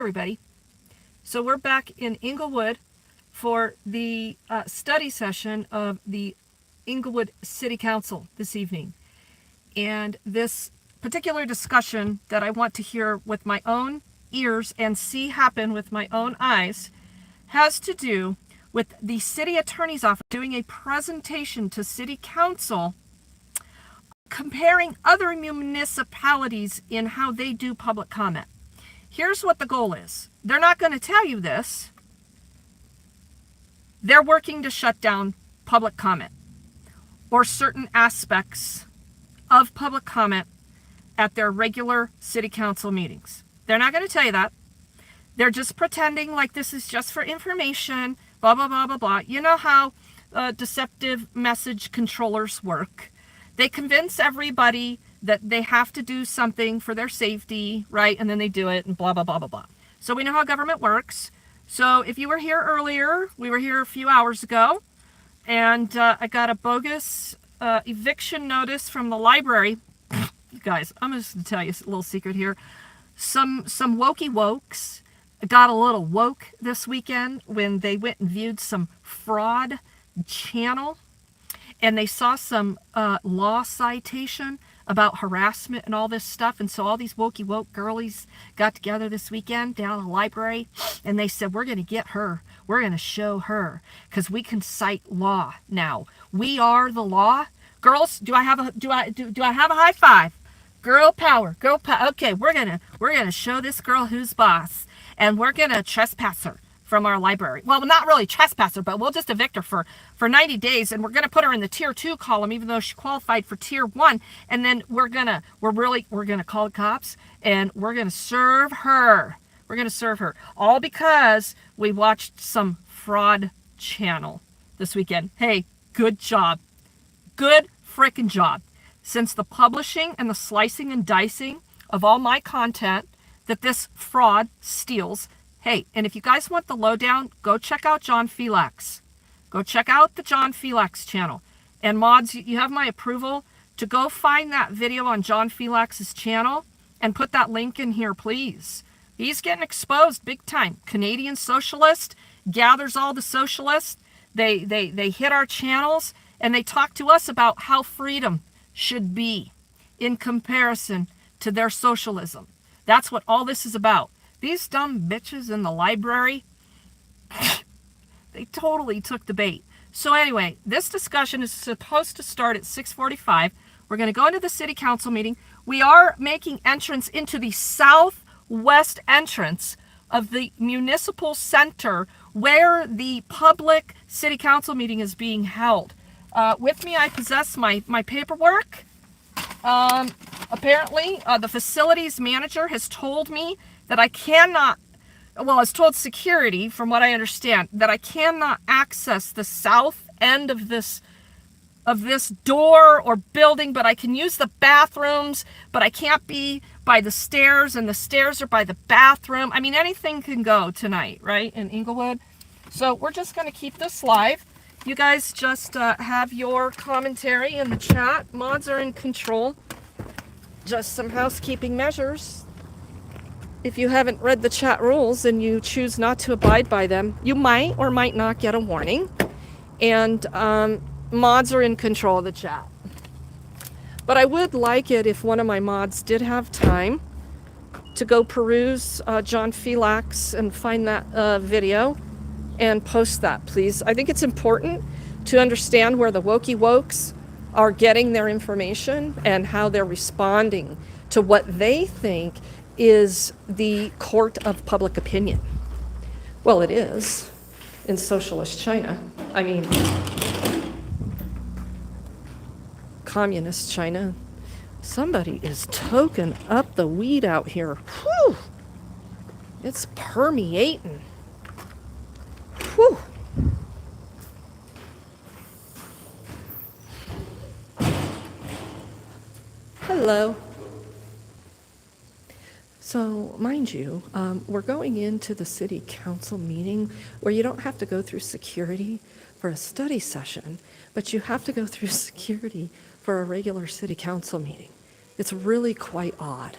Everybody. So we're back in Englewood for the study session of the Englewood City Council this evening. And this particular discussion that I want to hear with my own ears and see happen with my own eyes has to do with the city attorney's office doing a presentation to city council comparing other municipalities in how they do public comment. Here's what the goal is. They're not going to tell you this. They're working to shut down public comment or certain aspects of public comment at their regular city council meetings. They're not going to tell you that. They're just pretending like this is just for information, blah, blah, blah, blah, blah. You know how deceptive message controllers work. They convince everybody that they have to do something for their safety, right? And then they do it and blah, blah, blah, blah, blah. So we know how government works. So if you were here earlier, we were here a few hours ago, and I got a bogus eviction notice from the library. You guys, I'm just going to tell you a little secret here. Some wokey wokes got a little woke this weekend when they went and viewed some fraud channel, and they saw some law citation about harassment and all this stuff. And so all these wokey woke girlies got together this weekend down at the library, and they said, we're going to get her. We're going to show her, because we can cite law now. We are the law. Girls, do I have a high five? Girl power, girl power. Okay, we're gonna show this girl who's boss, and we're gonna trespass her from our library. Well, not really trespass her, but we'll just evict her for 90 days, and we're going to put her in the tier 2 column, even though she qualified for tier 1. And then we're going to call the cops, and we're going to serve her. We're going to serve her. All because we watched some fraud channel this weekend. Hey, good job. Good frickin' job. Since the publishing and the slicing and dicing of all my content that this fraud steals. Hey, and if you guys want the lowdown, go check out John Felix. Go check out the John Felix channel. And mods, you have my approval to go find that video on John Felix's channel and put that link in here, please. He's getting exposed big time. Canadian socialist, gathers all the socialists. They hit our channels, and they talk to us about how freedom should be in comparison to their socialism. That's what all this is about. These dumb bitches in the library, they totally took the bait. So anyway, this discussion is supposed to start at 6:45. We're going to go into the city council meeting. We are making entrance into the southwest entrance of the municipal center where the public city council meeting is being held. With me, I possess my paperwork. Apparently, the facilities manager has told me that I cannot, well, has told security, from what I understand, that I cannot access the south end of this door or building, but I can use the bathrooms, but I can't be by the stairs, and the stairs are by the bathroom. I mean, anything can go tonight, right, in Englewood. So we're just going to keep this live. You guys just have your commentary in the chat. Mods are in control. Just some housekeeping measures. If you haven't read the chat rules and you choose not to abide by them, you might or might not get a warning. And mods are in control of the chat. But I would like it if one of my mods did have time to go peruse John Felix and find that video and post that, please. I think it's important to understand where the wokey wokes are getting their information and how they're responding to what they think is the court of public opinion. Well, it is in socialist China. I mean, communist China. Somebody is toking up the weed out here. Whew! It's permeating. Whew! Hello. So, mind you, we're going into the city council meeting where you don't have to go through security for a study session, but you have to go through security for a regular city council meeting. It's really quite odd.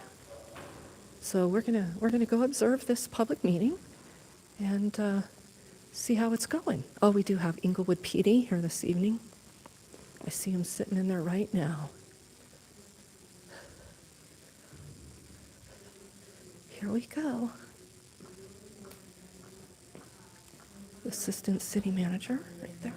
So we're gonna go observe this public meeting and see how it's going. Oh, we do have Englewood PD here this evening. I see him sitting in there right now. Here we go. Assistant City Manager, right there.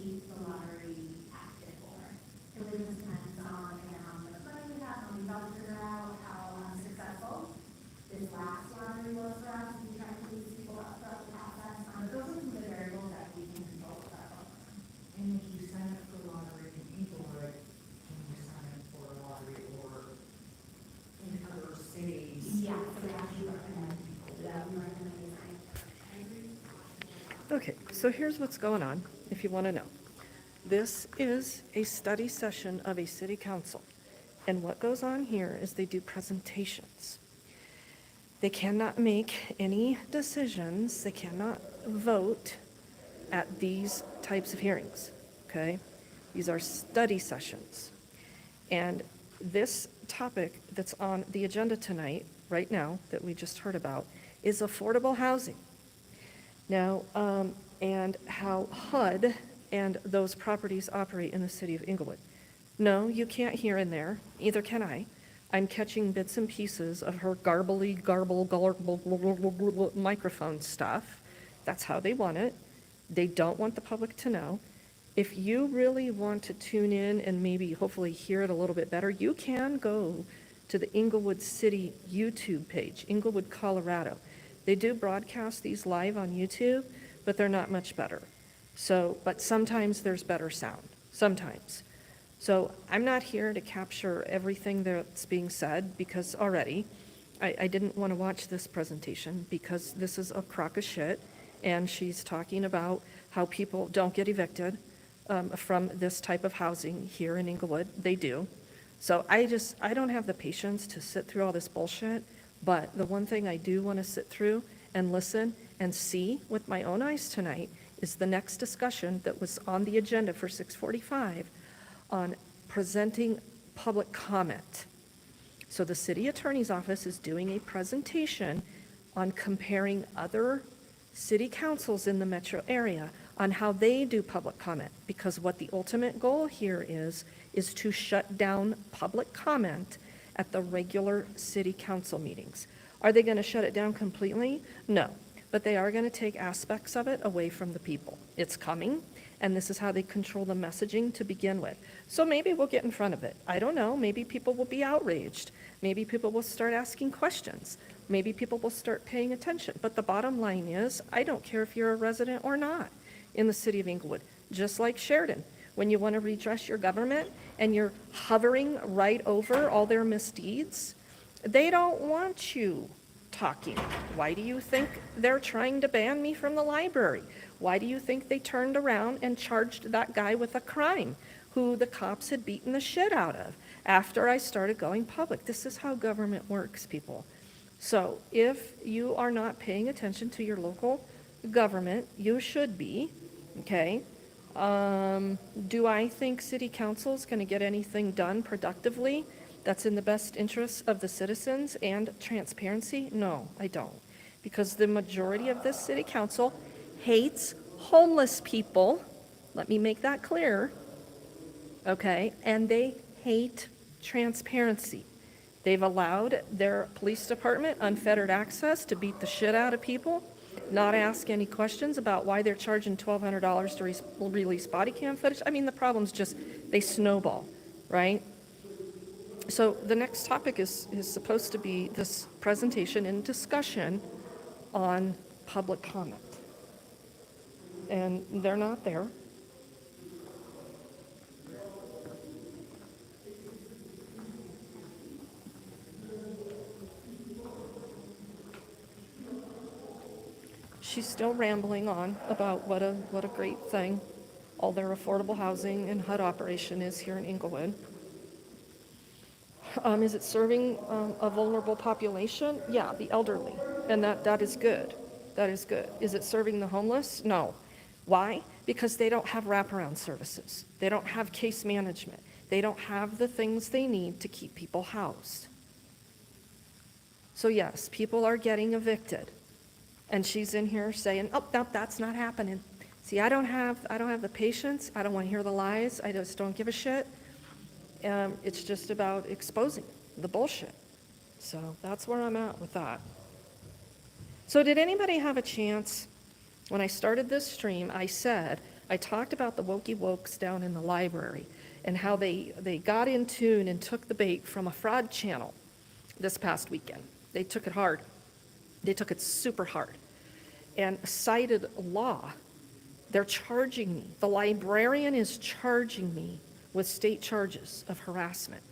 keep the lottery active for. It really just depends on, again, how much money we have, how many dollars figure out, how successful this last lottery was for us, and we try to please people up throughout the process. But those are some of the variables that we can control with our program. And if you sign up for a lottery in Englewood, can you sign up for a lottery or in other cities? Yeah, so we actually recommend people do that. We recommend they sign up. Okay, so here's what's going on, if you want to know. This is a study session of a city council. And what goes on here is they do presentations. They cannot make any decisions, they cannot vote at these types of hearings, okay? These are study sessions. And this topic that's on the agenda tonight, right now, that we just heard about, is affordable housing. Now, and how HUD and those properties operate in the city of Englewood. No, you can't hear in there, either can I. I'm catching bits and pieces of her garble microphone stuff. That's how they want it. They don't want the public to know. If you really want to tune in and maybe hopefully hear it a little bit better, you can go to the Englewood City YouTube page, Englewood, Colorado. They do broadcast these live on YouTube, but they're not much better. So, but sometimes there's better sound, sometimes. So I'm not here to capture everything that's being said because already I didn't want to watch this presentation because this is a crock of shit. And she's talking about how people don't get evicted from this type of housing here in Englewood. They do. So I don't have the patience to sit through all this bullshit. But the one thing I do want to sit through and listen and see with my own eyes tonight is the next discussion that was on the agenda for 6:45 on presenting public comment. So the city attorney's office is doing a presentation on comparing other city councils in the metro area on how they do public comment, because what the ultimate goal here is to shut down public comment at the regular city council meetings. Are they going to shut it down completely? No, but they are going to take aspects of it away from the people. It's coming, and this is how they control the messaging to begin with. So maybe we'll get in front of it. I don't know. Maybe people will be outraged. Maybe people will start asking questions. Maybe people will start paying attention. But the bottom line is, I don't care if you're a resident or not in the city of Englewood, just like Sheridan. When you want to redress your government and you're hovering right over all their misdeeds, they don't want you talking. Why do you think they're trying to ban me from the library? Why do you think they turned around and charged that guy with a crime who the cops had beaten the shit out of after I started going public? This is how government works, people. So if you are not paying attention to your local government, you should be, okay? Do I think city council is going to get anything done productively that's in the best interests of the citizens and transparency? No, I don't. Because the majority of this city council hates homeless people. Let me make that clear. Okay? And they hate transparency. They've allowed their police department unfettered access to beat the shit out of people, not ask any questions about why they're charging $1,200 to release body cam footage. I mean, the problem's just, they snowball, right? So the next topic is supposed to be this presentation and discussion on public comment. And they're not there. She's still rambling on about what a great thing all their affordable housing and HUD operation is here in Englewood. Is it serving a vulnerable population? Yeah, the elderly, and that is good. That is good. Is it serving the homeless? No. Why? Because they don't have wraparound services. They don't have case management. They don't have the things they need to keep people housed. So yes, people are getting evicted. And she's in here saying, oh, no, that's not happening. See, I don't have the patience. I don't want to hear the lies. I just don't give a shit. It's just about exposing the bullshit. So that's where I'm at with that. So did anybody have a chance? When I started this stream, I said, I talked about the wokey wokes down in the library and how they got in tune and took the bait from a fraud channel this past weekend. They took it hard. They took it super hard and cited law. They're charging me. The librarian is charging me with state charges of harassment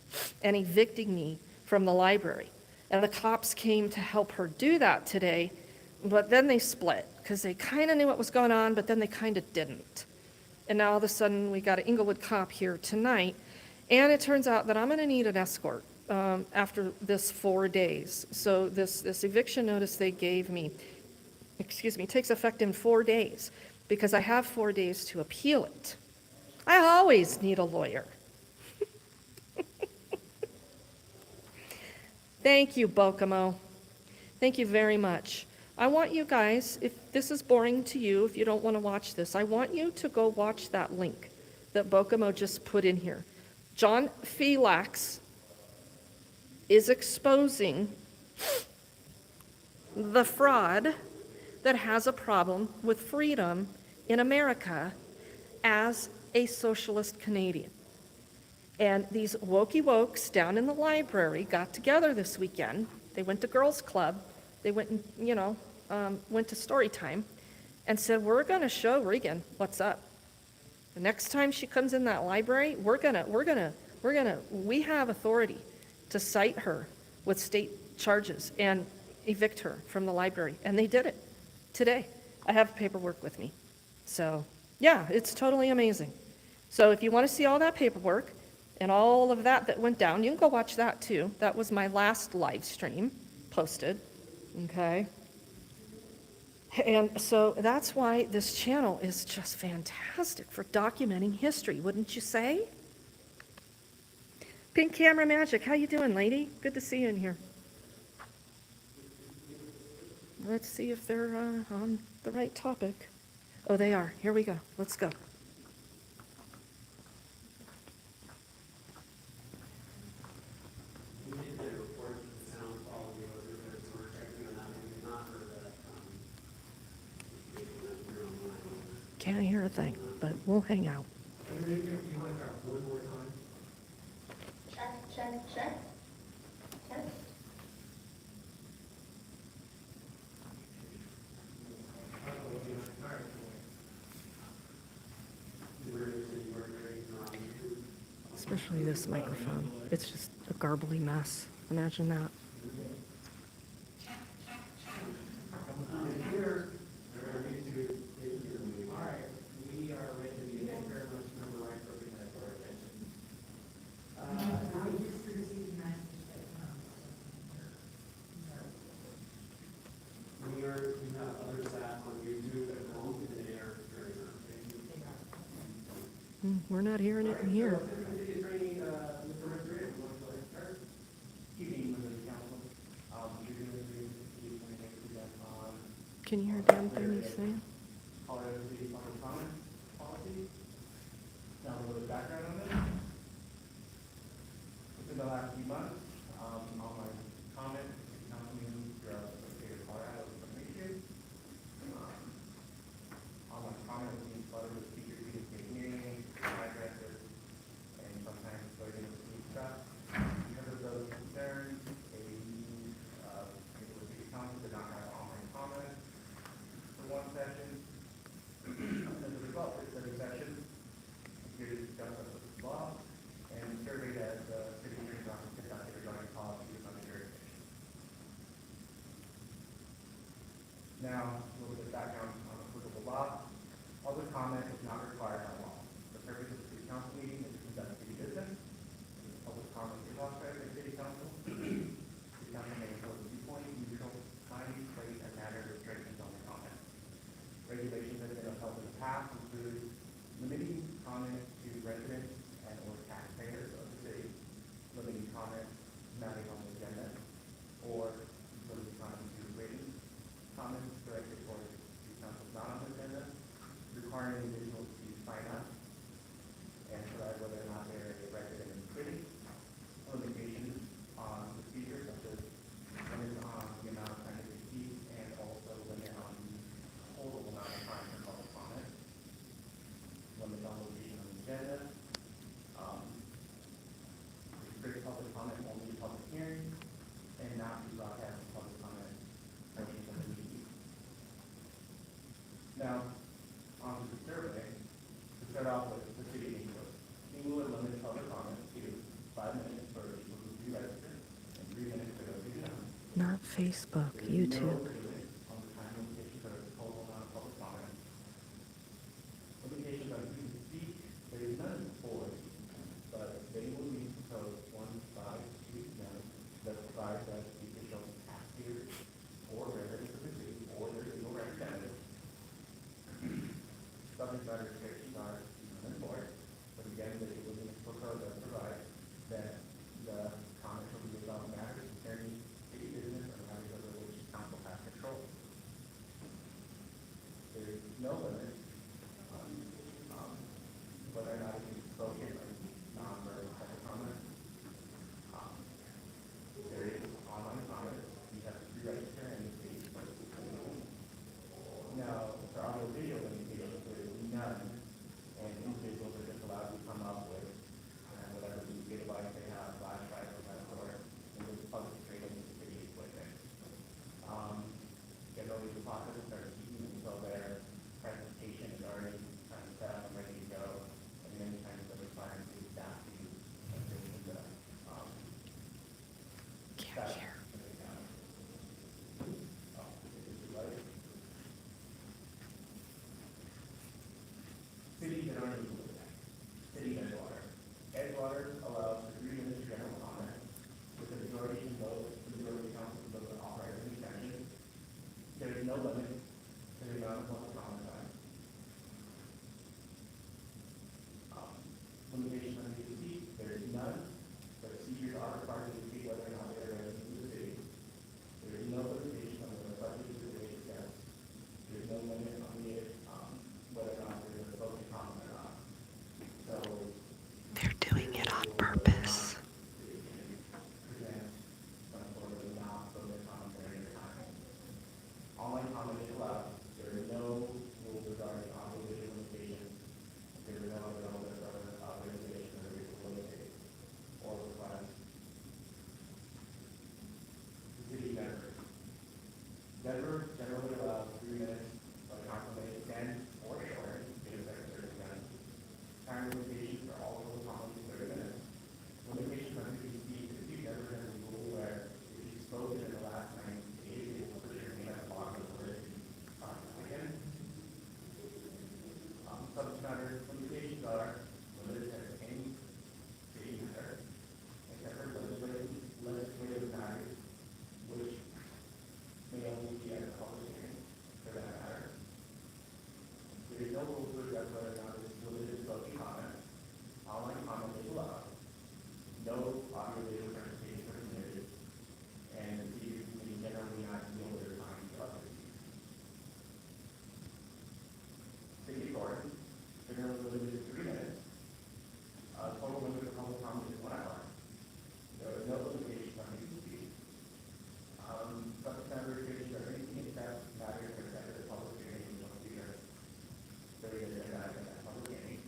and evicting me from the library. And the cops came to help her do that today, but then they split because they kind of knew what was going on, but then they kind of didn't. And now all of a sudden we got an Englewood cop here tonight, and it turns out that I'm going to need an escort after this 4 days. So this eviction notice they gave me, takes effect in 4 days because I have 4 days to appeal it. I always need a lawyer. Thank you, Bokomo. Thank you very much. I want you guys, if this is boring to you, if you don't want to watch this, I want you to go watch that link that Bokomo just put in here. John Felix is exposing the fraud that has a problem with freedom in America as a socialist Canadian. And these wokey wokes down in the library got together this weekend. They went to girls' club. They went and, went to story time and said, we're going to show Regan what's up. The next time she comes in that library, we have authority to cite her with state charges and evict her from the library. And they did it today. I have paperwork with me. So yeah, it's totally amazing. So if you want to see all that paperwork and all of that went down, you can go watch that too. That was my last live stream posted, okay? And so that's why this channel is just fantastic for documenting history, wouldn't you say? Pink Camera Magic, how you doing, lady? Good to see you in here. Let's see if they're on the right topic. Oh, they are. Here we go. Let's go. We did get a report that the sound quality was good, so we're checking on that. We did not heard that. Can't hear a thing, but we'll hang out. Check. Especially this microphone. It's just a garbly mess. Imagine that. We're not hearing it in here. Can you hear a damn thing he's saying? Now a little background on this. Within the last few months, all my comments, councilmen throughout the state of Colorado was appreciated. All my comments being flooded with speakers being hearing, addresses, and sometimes flooding with speech stuff. Because of those concerns, the city council did not have online comments for one session. now onto the survey. To start off with the city of Englewood. Englewood limits public comment to 5 minutes for people who pre-register and 3 minutes for those who don't. Not Facebook, There is no YouTube. limit on the time limitation for a total amount of public comment. Limitations on who can speak, there is none for, but they will be proposed 152 that provide that the official taxpayers or residents of the city or their legal representative. Subject matter restrictions are unenforced, but again, the legal proposed that provide that the comment will be about matters concerning city business or matters over which council has control. There is no limit on whether or not it can be spoken or non-verbal type of comment. There is online comment. You have to pre-register and pay for it. Now, for audio video limitations, there is none, and individuals are just allowed to come up with whatever the gigabytes they have, flash drives, or whatever, and just plug it straight into the city equipment. Generally, the process starts speaking until their presentation is already kind of set up and ready to go, and many times the requirement is staff to enter into the Can't hear. Cities that aren't legal today. City of Edgewater. Edgewater allows for 3 minutes of general comment, with the majority of the council to vote to authorize an extension. There is no limit to the amount of public comment time. Limitation on who can speak, there is none, but speakers are required to speak whether or not they are residents of the city. There is no limitation on the budget of the city guests. There is no limit on the, whether or not there is a spoken comment or not. So, They're doing it on purpose. present some sort of non-spoken commentary at a time. Online comment is allowed. There are no rules regarding audio-visual limitations. There are no other elements of regulations that are limited or request. The city of Denver. Denver generally allows 3 minutes of confirmation, 10 or shorter, given their circumstances. Time limitations for all of the comments is 30 minutes. Limitations on who can speak. The city of Denver has a rule where if you spoke in the last 90 days, it will put your name at the bottom of the list. Again, subject matter limitations are limited to any city matter, except for legislative matters, which may only be at a public hearing for that matter. There is no rule to address whether or not it is limited to spoken comment. Online comment is allowed. No audio video presentation are permitted, and the city may generally not yield their time to others. City authority, generally limited to 3 minutes. Total limit for public comment is 1 hour. There is no limitation on who can speak. Subject matter restrictions are anything except matters that are at the public hearing and must be heard. There is a public hearing.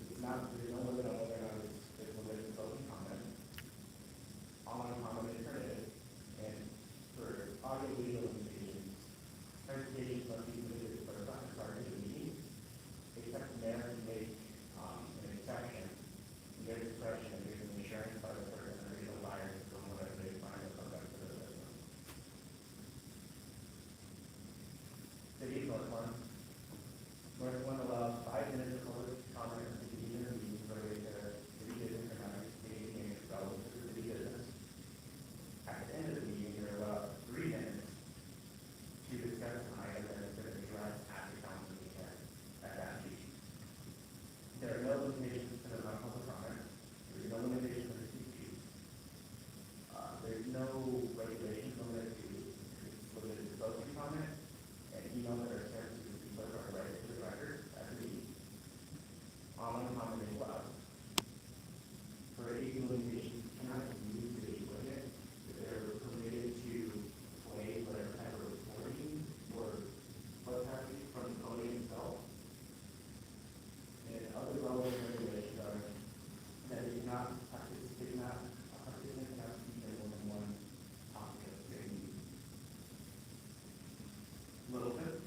It's not, there's no limit on whether or not it's limited to spoken comment. Online comment is permitted, and for audio video limitations, presentations must be limited for a part of the meeting, except the mayor can make an exception in their discretion and give an assurance by the person or legal buyers from whatever they find to come back to the business. City of North One. North One allows 5 minutes of public comment or city interviews related to city business or matters being relevant to the city business. At the end of the meeting, you're allowed 3 minutes to discuss an item that has been addressed at the council meeting at that meeting. There are no limitations to the amount of public comment. There is no limitation to the speech. There is no regulation limited to spoken comment, and email that are sent to the people that are right to the record at the meeting. Online comment is allowed. For age limitations, you cannot use the equipment if they're permitted to play whatever type of recording or what's happening from the podium itself. And other relevant regulations are that it cannot participate, a participant cannot speak in more than one topic at the same meeting. Littleton,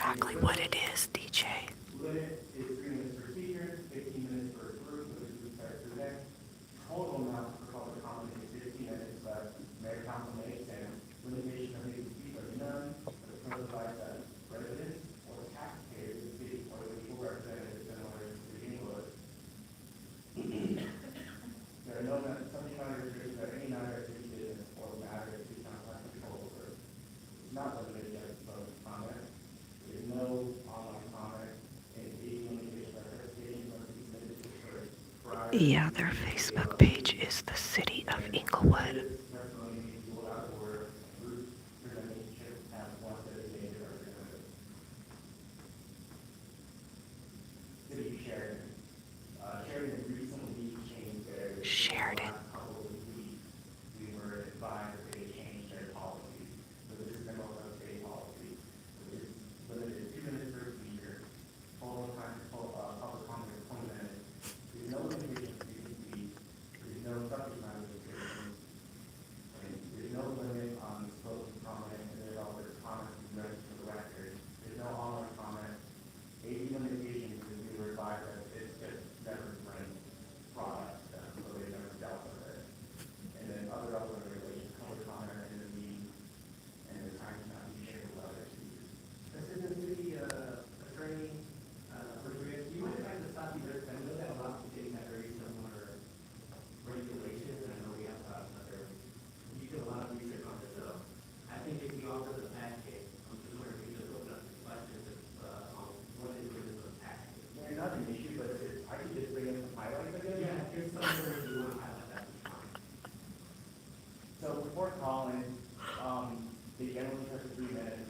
exactly what it is, DJ. Limit is 3 minutes per speaker, 15 minutes per group, which is start to next. Total amount for public comment is 15 minutes, but mayor council may extend. Limitation of the speech are none, but provides that residents or taxpayers in the city or the legal representatives similar to the Englewood. There are no subject matter restrictions or any matter of city business or matter of city council has control over. It's not limited to public comment. There is no online comment, and the limitation of participation must be submitted to first. Prior Yeah, their Facebook page is the City of Englewood. testimony may be ruled out of order, group presenting should have one designated representative. City of Sheridan. Sheridan recently changed their. Sheridan. Last couple of weeks, we were advised that they changed their policy. So this is the Northwest State policy, which is limited to 2 minutes per speaker. Total time for public comment is 20 minutes. There's no limitation to speech. There's no subject matter restrictions. And there's no limit on spoken comment, and there's always comments read to the record. There's no online comment. AD limitations is we were advised that it's just never bring products, so they never dealt with it. And then other regulations, public comment in the meeting, and the time cannot be shared with others. Assistant City Attorney, Rodriguez, do you mind if I just stop you there? 'Cause I know that a lot of cities have very similar regulations, and I know we have other, you did a lot of research on this, so I think if you offer the packet, I'm just wondering if you just open up the questions on what is the packet. Yeah, not an issue, but I could just bring in some highlights again. Yeah, here's some words you want to highlight, that's fine. So before calling, they generally took 3 minutes.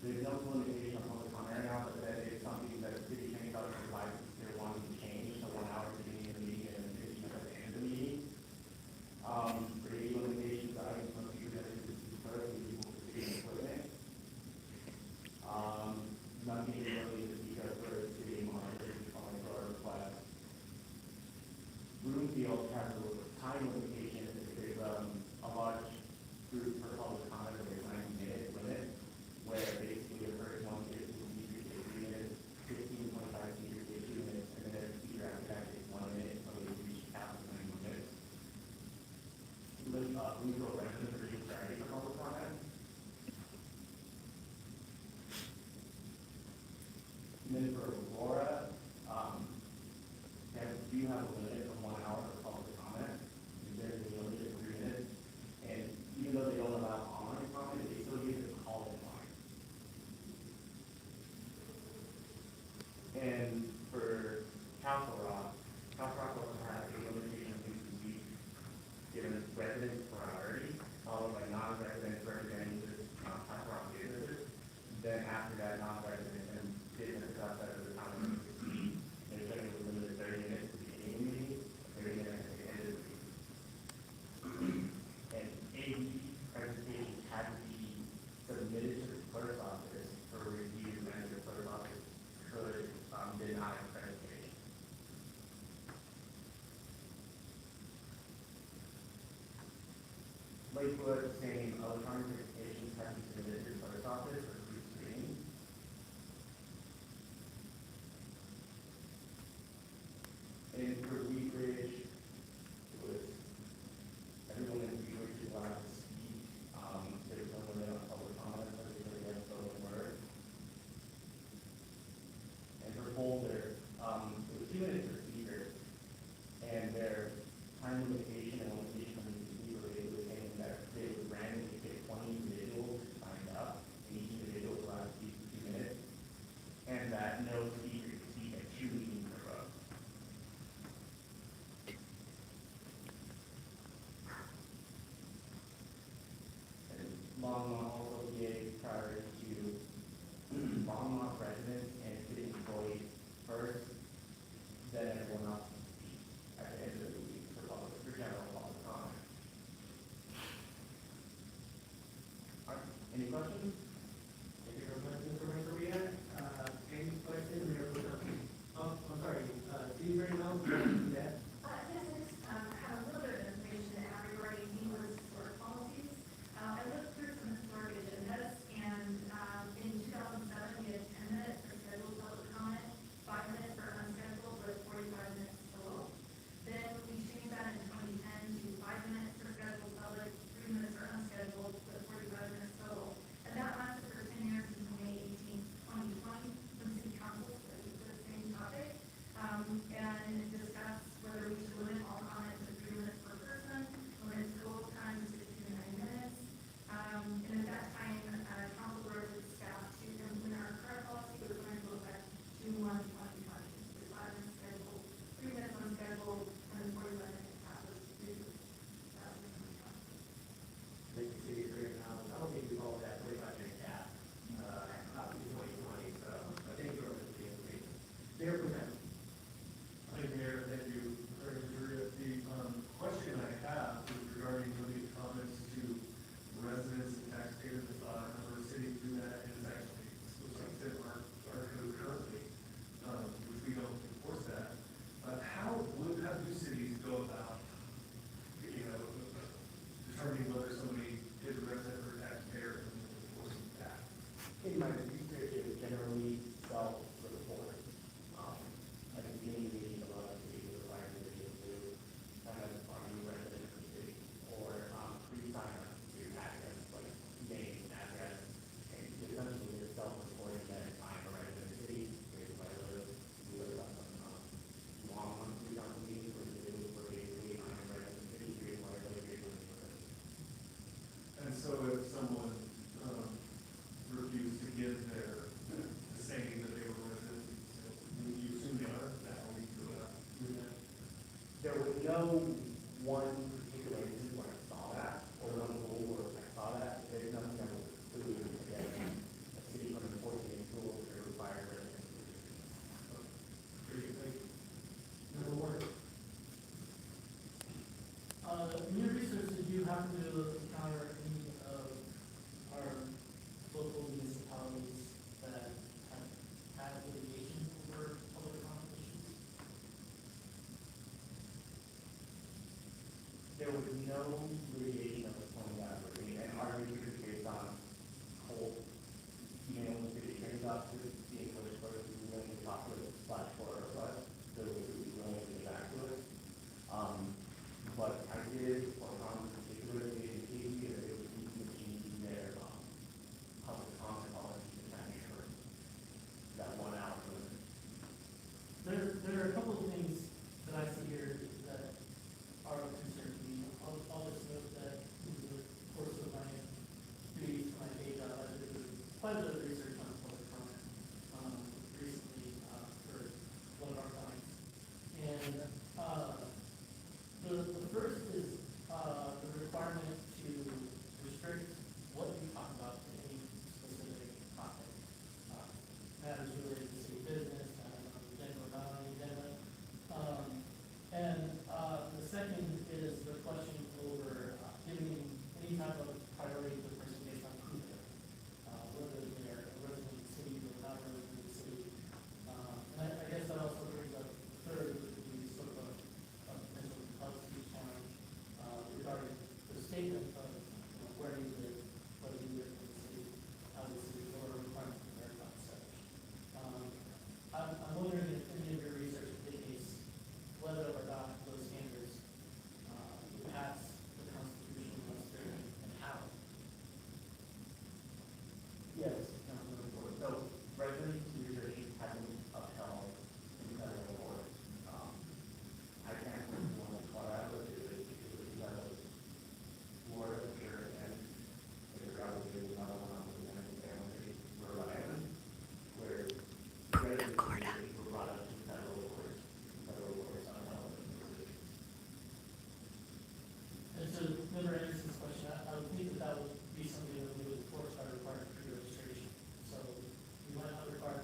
There's no limitation on public comment now, but that is something that the city attorney does provide if they're wanting to change, so 1 hour at the beginning of the meeting and 15 minutes at the end of the meeting. For any limitations, items must be presented to the clerk and equal to city equipment. Nothing is really to speak of for the city monitors calling for our request. Bloomfield has a time limitation if there's a large group for public comment, there's 90-minute limit, where basically the first one is 3 minutes, 15, 25 speakers get 2 minutes, and then the speaker after that takes 1 minute, so they reach half of 90 minutes. Bloomfield residents are being Friday for public comment. And then for Aurora, they do have a limit of 1 hour for public comment. There's a limit of 3 minutes. And even though they don't allow online comment, they still use it to call in line. And for Castle Rock also has a limitation of 2 speech, given residents priority, followed by non-residents representing Castle Rock businesses. Then after that, non-residents and businesses outside of the town of the speech. They're generally limited to 30 minutes at the beginning of the meeting, 30 minutes at the end of the meeting. And AD presentations had to be submitted to the clerk's office for review, and the clerk's office could deny presentation. Lakewood, same electronic presentations have to be submitted to the clerk's office for pre-screening. And for Wheat Ridge, it was everyone in Wheat Ridge is allowed to speak. There's no limit on public comment, so they really have spoken word. And for Boulder, it was 2 minutes per speaker, and their time limitation and limitation of the speaker, they were saying that they would randomly pick 20 individuals who signed up, and each individual was allowed to speak for 2 minutes, and that no speaker could speak at 2 meetings in a row. And Longmont also gave priority to Longmont residents and city employees first, then everyone else can speak at the end of the week for general public comment. All right, any questions? Thank you very much, Mr. Renteria. Any questions? Oh, I'm sorry, City Attorney Mel, do you want to do that? Yes, I just have a little bit of information regarding Englewood's historic policies. I looked through some historic agendas, and no litigation at this point that we're doing, and our research is based on cold emails to the attorney's office, being English clerk, who's willing to talk with slash for us, those who are willing to get back to us. But I did, for Tom particularly, indicate that it would need to change their, public comment policy to kind of make sure that 1 hour limit. There are a couple of things that I see here that are of concern to me. I'll just note that in the course of my duties for my day job, I did quite a bit of research on public comment, recently, for one of our clients. And, the first is, the requirement to restrict what you talk about to any specific topic. Matters related to city business, general, non-general. The second is the question over giving any type of priority to the person based on who they are, whether they're a resident of the city or not a resident of the city. And I guess that also brings up the third, which would be sort of a potential public speech challenge regarding the statement of where you live, whether you live in the city, out of the city, or a requirement to verify such. I'm wondering if any of your research indicates whether or not those standards would pass the constitutional muster and how. Yes, Councilman Ford. So, resident research hasn't upheld in federal court. I can't remember one of Colorado, it was Florida, here, and it probably was another one on the United Family, Rhode Island, where resident research were brought up to federal courts upheld those positions. And so, member Anderson's question, I would think that would be something that we would enforce by requiring pre-registration. So, we might not require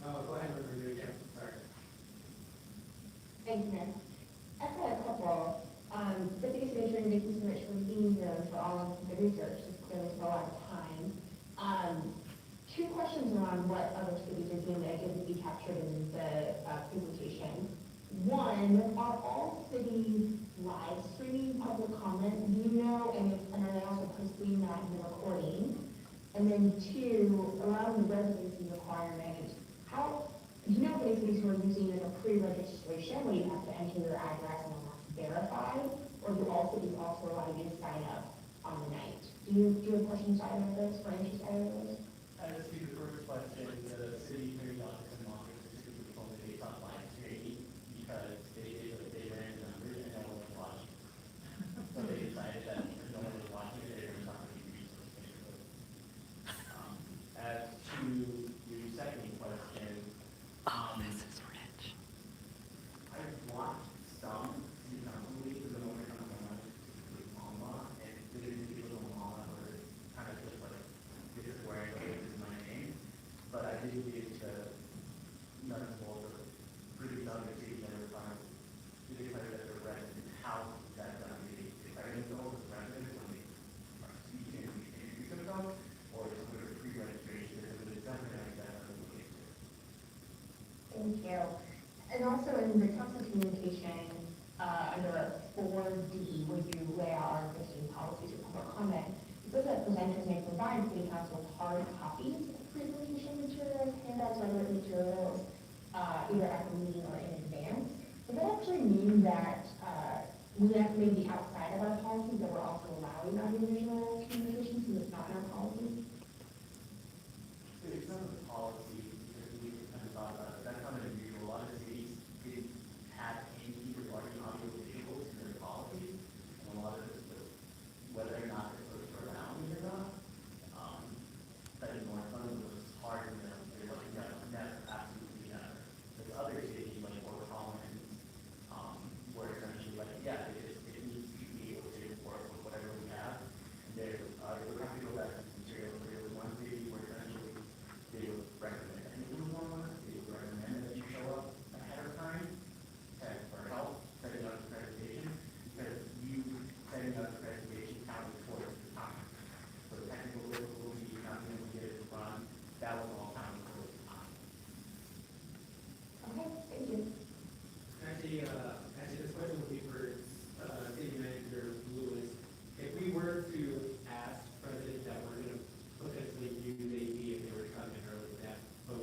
Go ahead, Maria, yeah, sorry. Thank you, Mayor. I've got a couple. Deputy Commissioner, thank you so much for being here and for all of the research. It's clearly for a lot of time. Two questions around what other cities are doing that didn't be captured in the presentation. One, are all cities live streaming public comment? Do you know, and are they also posting that in the recording? And then two, around the residency requirement, do you know if any cities who are using it a pre-registration where you have to enter your address and then have to verify? Or do all cities also allow you to sign up on the night? Do you have questions to either of those, or interest in either of those? This will be the first question. The city attorney's office in Montreal specifically told me they stopped live streaming because they ran the numbers and no one was watching. So they decided that if no one was watching, they were not going to be resource. As to your second question, This is rich. I've watched some city council meetings in the moment on Mama, and the people in Mama were kind of just like, this is where I go, this is my name. But I did get to nuts and bolts of pretty other cities that are trying to declare that they're residents, how that's done, declaring themselves as residents when they are speaking and introduce themselves, or just sort of pre-registration, because it's something like that. Thank you. And also in the council communication, under 4D, where you lay out our existing policies for public comment, it says that presenters may provide city council hard copies of presentation materials, handouts, or other materials, either at the meeting or in advance. Does that actually mean that we have maybe outside of our policies that we're also allowing audiovisual communications, and it's not in our policies? It's not a policy, because we kind of thought about it, that's not unusual. A lot of cities didn't have any regarding audio visuals in their policies, and a lot of it was whether or not it was around or not. That in North London was hard, you know, they're looking at that absolutely never. There's other cities like Fort Collins, where essentially like, yeah, it needs to be able to work with whatever we have. And there, we're going to go back to the material. There was one city where essentially they would recommend anyone, they would recommend that you show up ahead of time for help setting up the presentation, because you setting up the presentation counted towards the time. So technical difficulty, not being able to get it to run, that was all counted towards the time. Okay, thank you. Actually, this question would be for City Manager Lewis. If we were to ask presidents that we're going to potentially use AV if they were to come in early, that, but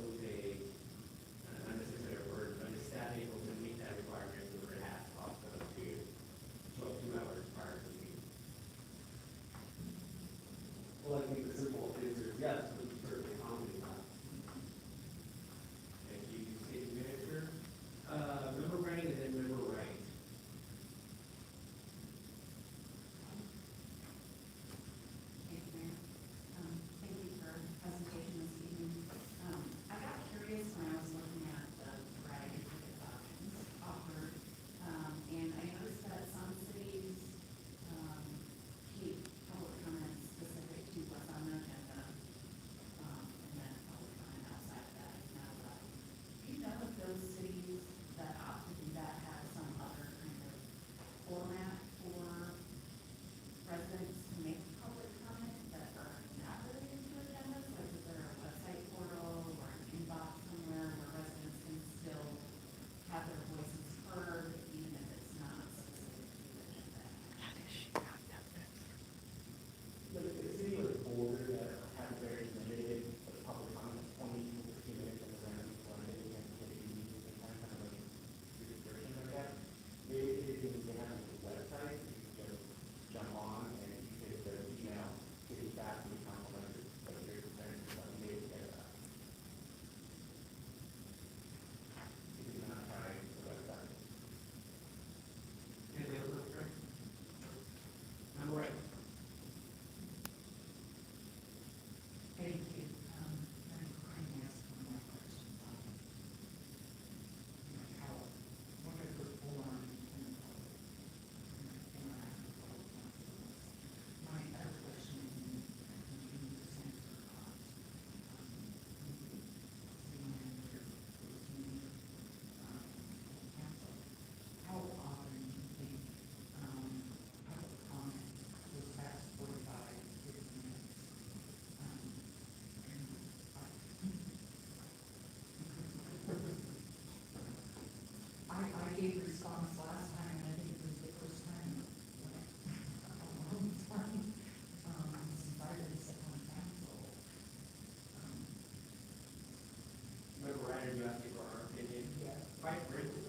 you asking for our opinion? Yes. Quite frequently,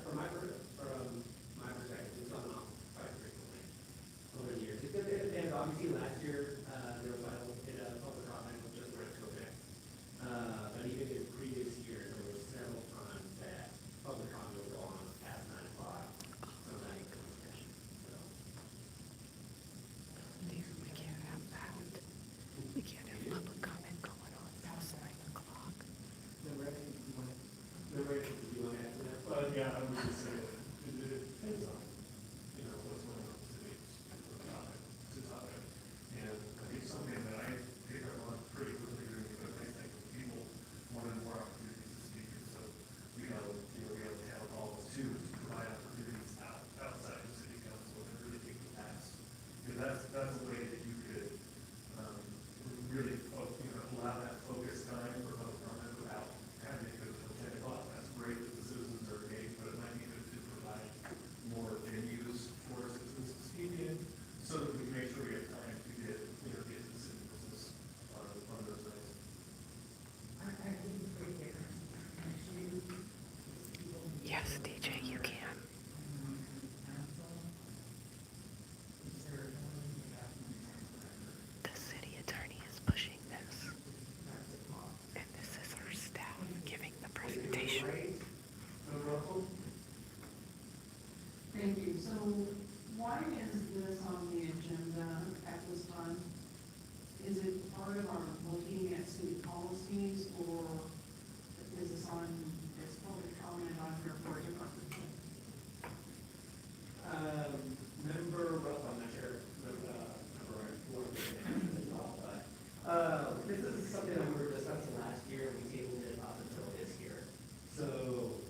from my perspective, it's gone on quite frequently over the years. It depends, obviously, last year, there was a public comment, just for COVID. But even in previous years, there were several times that public comment would go on past 9 o'clock, sometimes even 10. So, We can't have that. We can't have public comment going on past 9 o'clock. no ready, you want to answer that? Well, yeah, I would just say that it depends on, what's going on in the city, it's a topic. And I think something that I pick up on pretty quickly during the event, I think people wanted more opportunities to speak. And so we have town halls too, to provide opportunities outside the city council and really take the task. Because that's a way that you could, really, allow that focused time for public comment without having to go till 10 o'clock. That's great that the citizens are engaged, but it might be good to provide more venues for citizens to speak in, so that we can make sure we have time to get to the city business on those nights. I think it's great there. Yes, DJ, you can. The city attorney is pushing this. And this is her staff giving the presentation. Thank you. So why is this on the agenda at this time? Is it part of our looking at city policies, or is this public comment on here for a different reason? Member Russell, I'm not sure, this is something that we were discussing last year, and we tabled it up until this year. So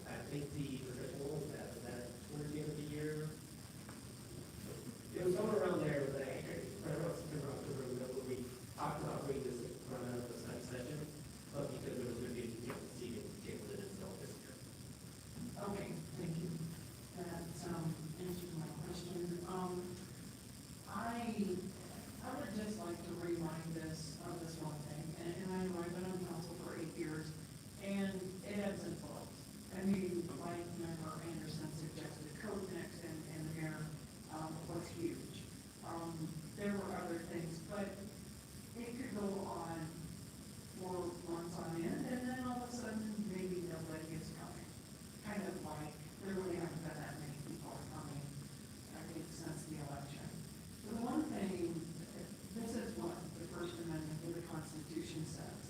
I think the goal was that towards the end of the year. It was somewhere around there, but I don't know, September, October, we talked about bringing this run out of the study session, but because it was going to be, we tabled it until this year. Okay, thank you. That answers my question. I would just like to remind us of this one thing, and I know I've been on council for 8 years, and it ebbs and flows. I mean, like Member Anderson suggested, code next and the mayor was huge. There were other things, but it could go on for months on end, and then all of a sudden, maybe nobody is coming. Kind of like, there really haven't been that many people coming, I think, since the election. The one thing, this is what the First Amendment of the Constitution says.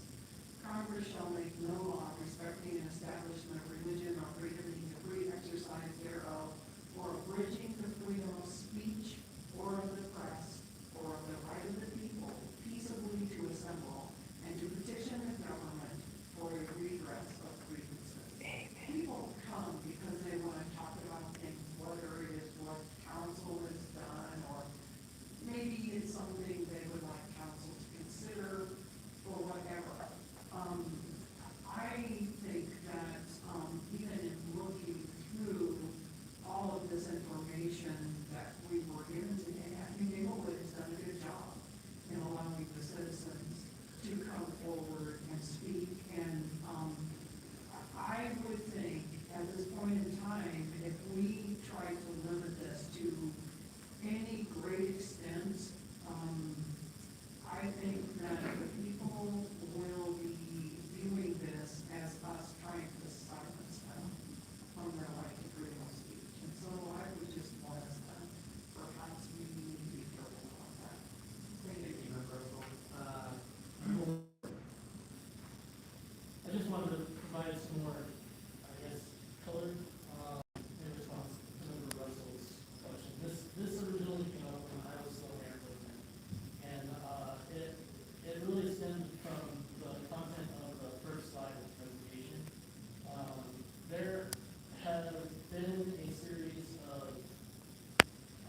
Congress shall make no law respecting an establishment of religion or prohibiting the free exercise thereof, or abridging the freedom of speech, or of the press, or of the right of the people peaceably to assemble and to petition the government for a redress of grievances. Amen. People come because they want to talk about things, whether it is what council has done, or maybe it's something they would like council to consider, or whatever. I think that, even in looking through all of this information that we were given today, I think Englewood has done a good job in allowing the citizens to come forward and speak. And, I would think at this point in time, if we try to limit this to any great extent, I think that the people will be viewing this as us trying to silence them from their right to freedom of speech. And so I would just want us to, perhaps we need to be careful about that. Thank you, Member Russell. I just wanted to provide some more, I guess, color, in response to Member Russell's question. This originally came up when I was still mayor pro tem. And, it really stemmed from the content of the first slide of the presentation. There have been a series of,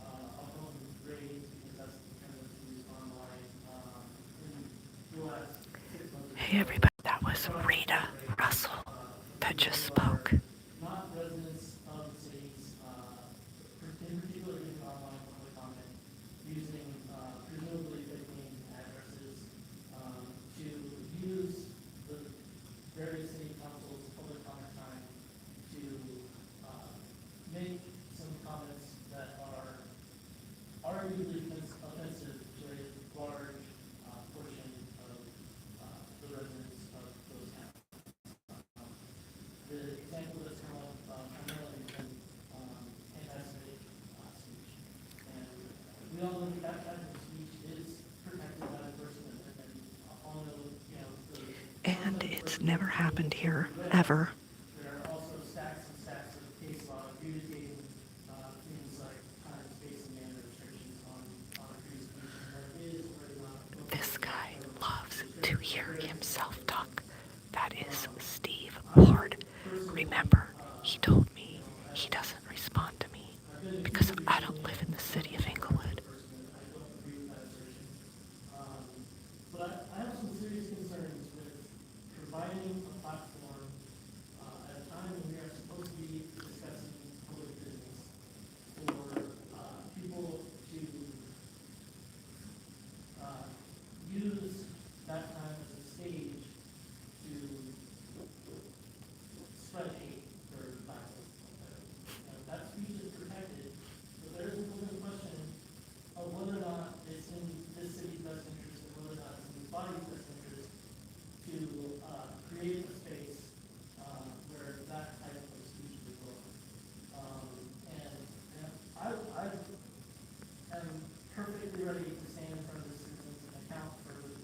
I'll call them grades, because that's the term that's used online, in the last 6 months. Hey, everybody, that was Rita Russell that just spoke. Not residents of the cities, in particular in online public comment, using presumably fake name addresses to use the various city councils' public example that's come up, primarily in, anti-Semitic, speech. And we all know that type of speech is protected by the First Amendment, and all know, And it's never happened here, ever. there are also stacks and stacks of case law adjudicating, things like time, space, and manner restrictions on free speech, and there is or is not. This guy loves to hear himself talk. That is Steve Hard. Remember, he told me he doesn't respond to me because I don't live in the city of Englewood. I don't agree with that assertion. But I have some serious concerns with providing a platform, at a time when we are supposed to be discussing public business, for, people to, use that time as a stage to spread hate or violence. That speech is protected, but there is an open question of whether or not it's in this city's best interest, or whether or not it's in the body's best interest to, create a space, where that type of speech is going. And I am perfectly ready to stand in front of the citizens and account for the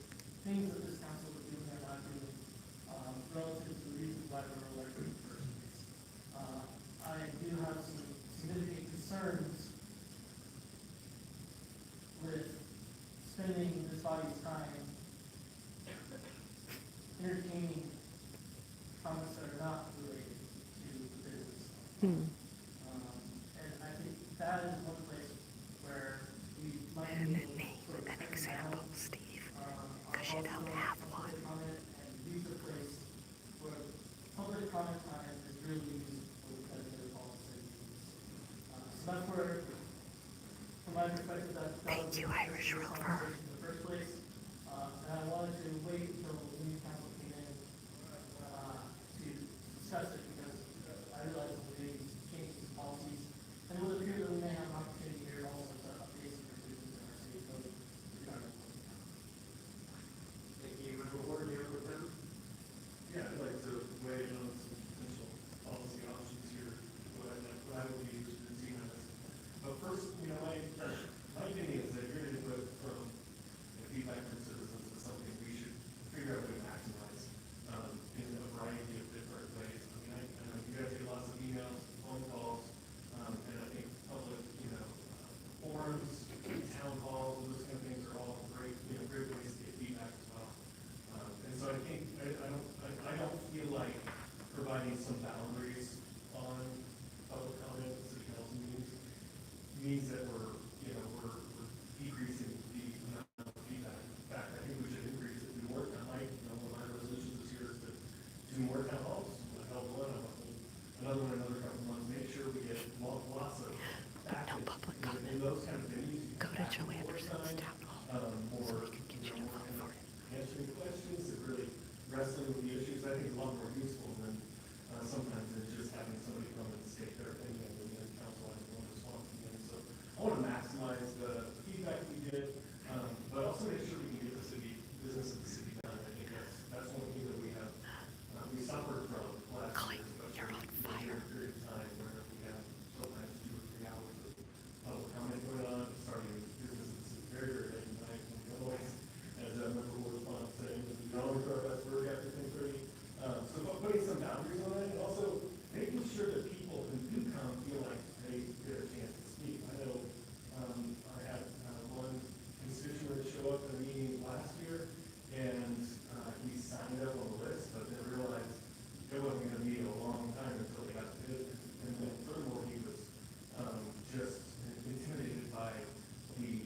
things that this council is doing or not doing, relative to the reasons why we're elected in the first place. I do have some significant concerns with spending this body's time entertaining comments that are not related to the business. And I think that is one place where we might And need to name sort of an crack example, down, Steve, on because you don't also have public one. comment, and use a place where public comment time is really used for the benefit of all citizens. So that's where, from my perspective, that Thank was you, the Irish conversation Rover. in the first place. And I wanted to wait until the new council came in, to discuss it, because I realized that we need to change these policies. And it would appear that we may have an opportunity here also to update some provisions in our city code regarding public comment. Thank you. Member Ward, do you have a comment? Yeah, I'd like to weigh in on some potential policy options here, what I would be interested in seeing on this. But first, my opinion is that your input from feedback from citizens is something we should figure out a way to maximize, in a variety of different ways. I know you guys get lots of emails, phone calls, and I think public, forums, town halls, those kind of things are all great, great ways to get feedback as well. And so I think, I don't feel like providing some boundaries on public comment at city council meetings means that we're decreasing the amount of feedback. In fact, I think we should increase it, do more town, one of my resolutions this year is to do more town halls. I held one, I want another one, another couple months, make sure we get lots of But no public comment. in those kind of venues. You Go can to Joe ask more Anderson's time, town hall, more, so we can get you to more vote for it. answering questions and really wrestling with the issues. I think it's a lot more useful than sometimes than just having somebody come and state their opinion and then council has one response. And so I want to maximize the feedback we get, but also make sure we can get the city business of the city done. I think that's one thing that we have we suffered from last Clay, year, especially you're on in fire. a period of time where we have sometimes 2 or 3 hours of public comment going on, starting businesses very, very late at night. And we always, as a member of the response saying, we always do our best work after 10:30. So putting some boundaries on that, and also making sure that people who do come feel like they get a chance to speak. I know I had one constituent show up at a meeting last year, and he signed up on the list, but then realized it wasn't going to be a long time until they got to business. And then furthermore, he was just intimidated by the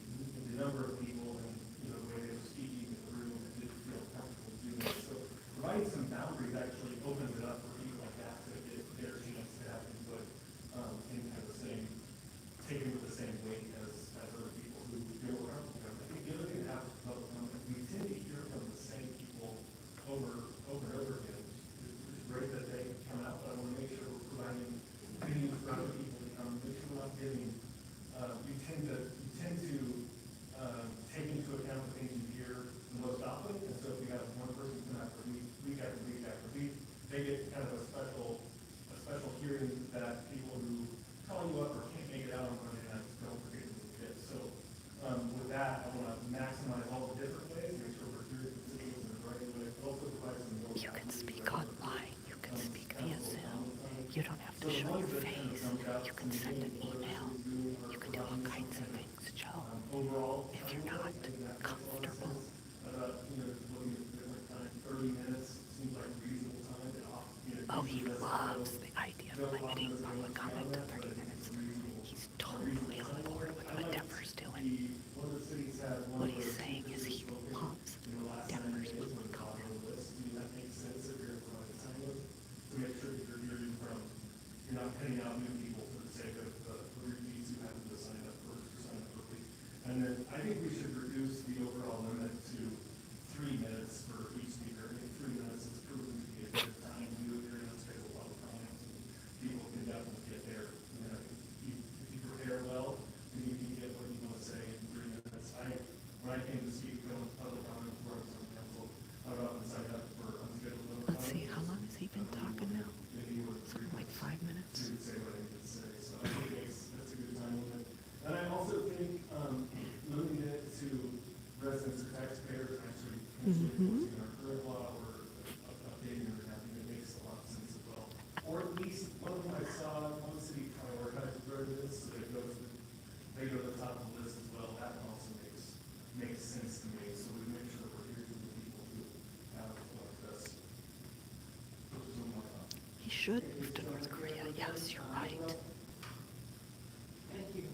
number of people and the way they were speaking in the room and didn't feel comfortable doing it. So providing some boundaries actually opens it up for people like that to get their chance to have input in kind of the same, taken with the same weight as other people who feel around the government. I think the other thing that happens with public comment, we tend to hear from the same people over and over again. It's great that they come out, but I want to make sure we're providing venues for other people to come, make sure we're not giving, you tend to take into account the things you hear the most often. And so if we have one person come out for week after week after week, they get kind of a special You don't have to show your face. You can send an email. You can do all kinds of things, Joe. Overall, If you're not comfortable. about, looking at different times, 30 minutes seems like a reasonable time to Oh, he loves the idea of limiting public comment to 30 minutes. He's totally on board with what Denver's doing. One of the cities had one What where he's saying is he loves Denver's public comment. list. That makes sense if you're going to sign list, to make sure that you're hearing from, you're not penning out new people for the sake of the repeats who happen to sign up first or sign up quickly. And then I think we should reduce the overall limit to 3 minutes for each speaker. I think 3 minutes is proven to be a good time to do it. You're going to take a lot of comments and people can definitely get there. If you prepare well, then you can get what you want to say in 3 minutes. When I came to speak on public comment before I was on council, I would often sign up for unscheduled public Let's see, comments. how long has he been talking now? Maybe you were Something like 5 minutes. to say what I need to say. So I think that's a good time limit. And I also think limiting it to residents or taxpayers actually enforcing our current law or updating or having it makes a lot of sense as well. Or at least one of them I saw one city prioritize residents, so they go to the top of the list as well. That also makes sense to me. So we make sure we're hearing from the people who have like this. He should move to North Korea. Yes, you're right. Thank you.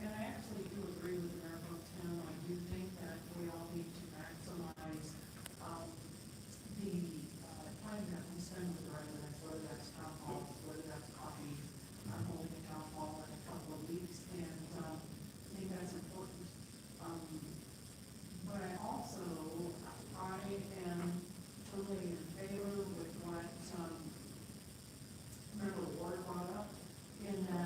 And I actually do agree with Mayor Pro Tem. I do think that we all need to maximize, the, time that we spend with the residents, whether that's town halls, whether that's coffee. I'm holding a town hall in a couple of weeks, and, I think that's important. But I also, I am totally in favor with what, Member Ward brought up, in that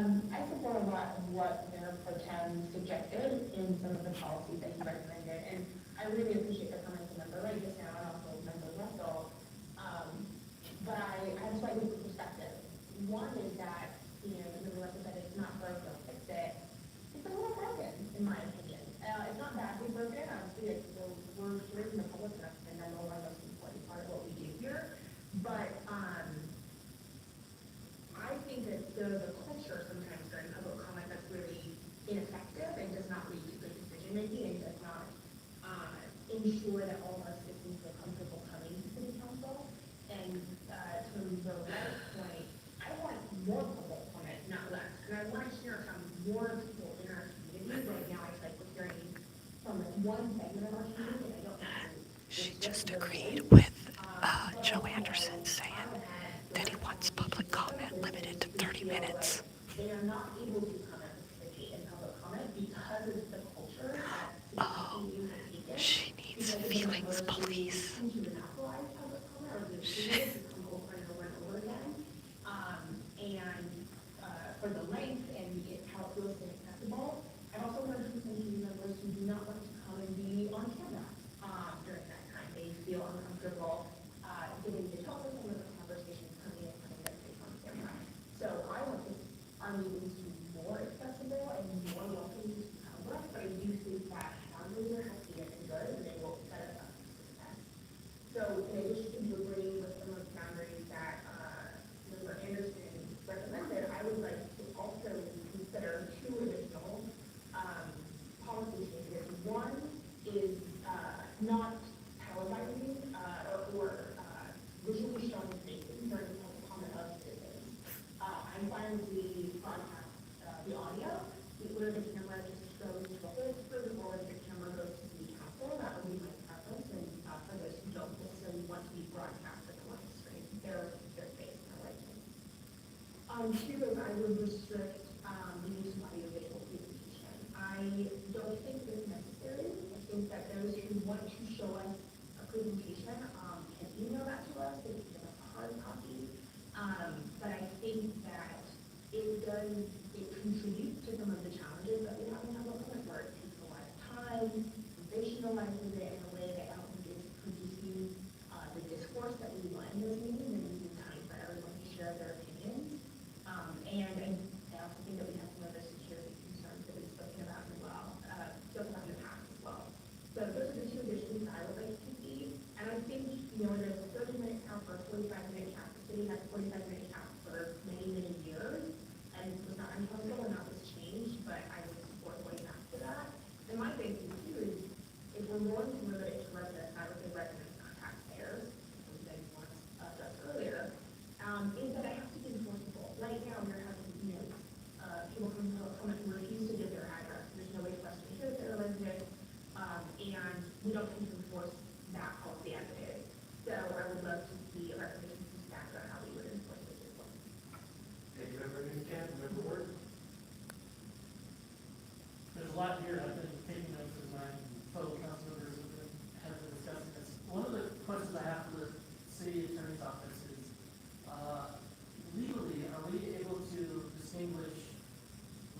I support a lot of what Mayor Pro Tem suggested in some of the policies that he recommended, and I really appreciate the comments of Member Wright just now, and also Member Russell. But I have a slightly different perspective. One is that, Member Russell said it's not broke, don't fix it. It's a little broken, in my opinion. It's not badly broken, obviously, we're here in the public, and I know that's an important part of what we do here. But, I think that the culture sometimes during public comment that's really ineffective and does not lead to good decision making and does not ensure that all of our citizens feel comfortable coming to city council. And to the last point, I want more public comment, not less. And I want to hear from more people in our community. Right now, I feel like we're hearing from one segment of our community, and I don't know. She just agreed with Joe Anderson saying that he wants public comment limited to 30 minutes. They are not able to come and participate in public comment because of the culture that Oh, she needs feelings police. to monopolize public comment or the ability to come over and over and over again. And for the length and how it feels inaccessible. I've also heard from community members who do not want to come and be on camera during that time. They feel uncomfortable getting to tell them some of the conversations coming in their face on camera. So I want our meetings to be more accessible and more welcoming to the public, but I do think that our leader has seen it as good and they will set us up for success. So in addition to agreeing with some of the boundaries that Member Anderson recommended, I would like to also consider two additional policy changes. One is not televising or visually showing faces during the public comment of citizens. I'm fine with the broadcast, the audio, where the camera just goes to the whole screen or the camera goes to the council. That would be my preference. And for those who don't necessarily want to be broadcast at the live screen, their face and their likeness. Two is I would restrict the use of audio-visual presentation. I don't think it's necessary. I think that those who want to show us a presentation can email that to us. They can give us a hard copy. But I think that it contributes to some of the challenges that we have in public comment, where it takes a lot of time, sensationalizes it in a way that I don't think is producing the discourse that we want in those meetings and using time for everyone to share their opinions. And I also think that we have some other security concerns that we've spoken about as well, spoken about in the past as well. So those are the two additions I would like to see. And I think, there's a 30-minute count or a 45-minute count. The city has a 45-minute count for many, many years. And it was not uncomfortable and not was changed, but I would support going back to that. And my big thing too is if we're going to limit it to residents, I would say residents, not taxpayers, which I once discussed earlier, is that it has to be enforceable. Right now, we're having, people come and refuse to give their address. There's no way for us to hear that they're a resident, and we don't need to enforce that policy as it is. So I would love to see a recommendation from staff on how we would enforce this as well. Thank you, Member Newcamp, Member Ward. There's a lot here. I've been taking notes as my fellow council members have been discussing this. One of the questions I have for the city attorney's office is, legally, are we able to distinguish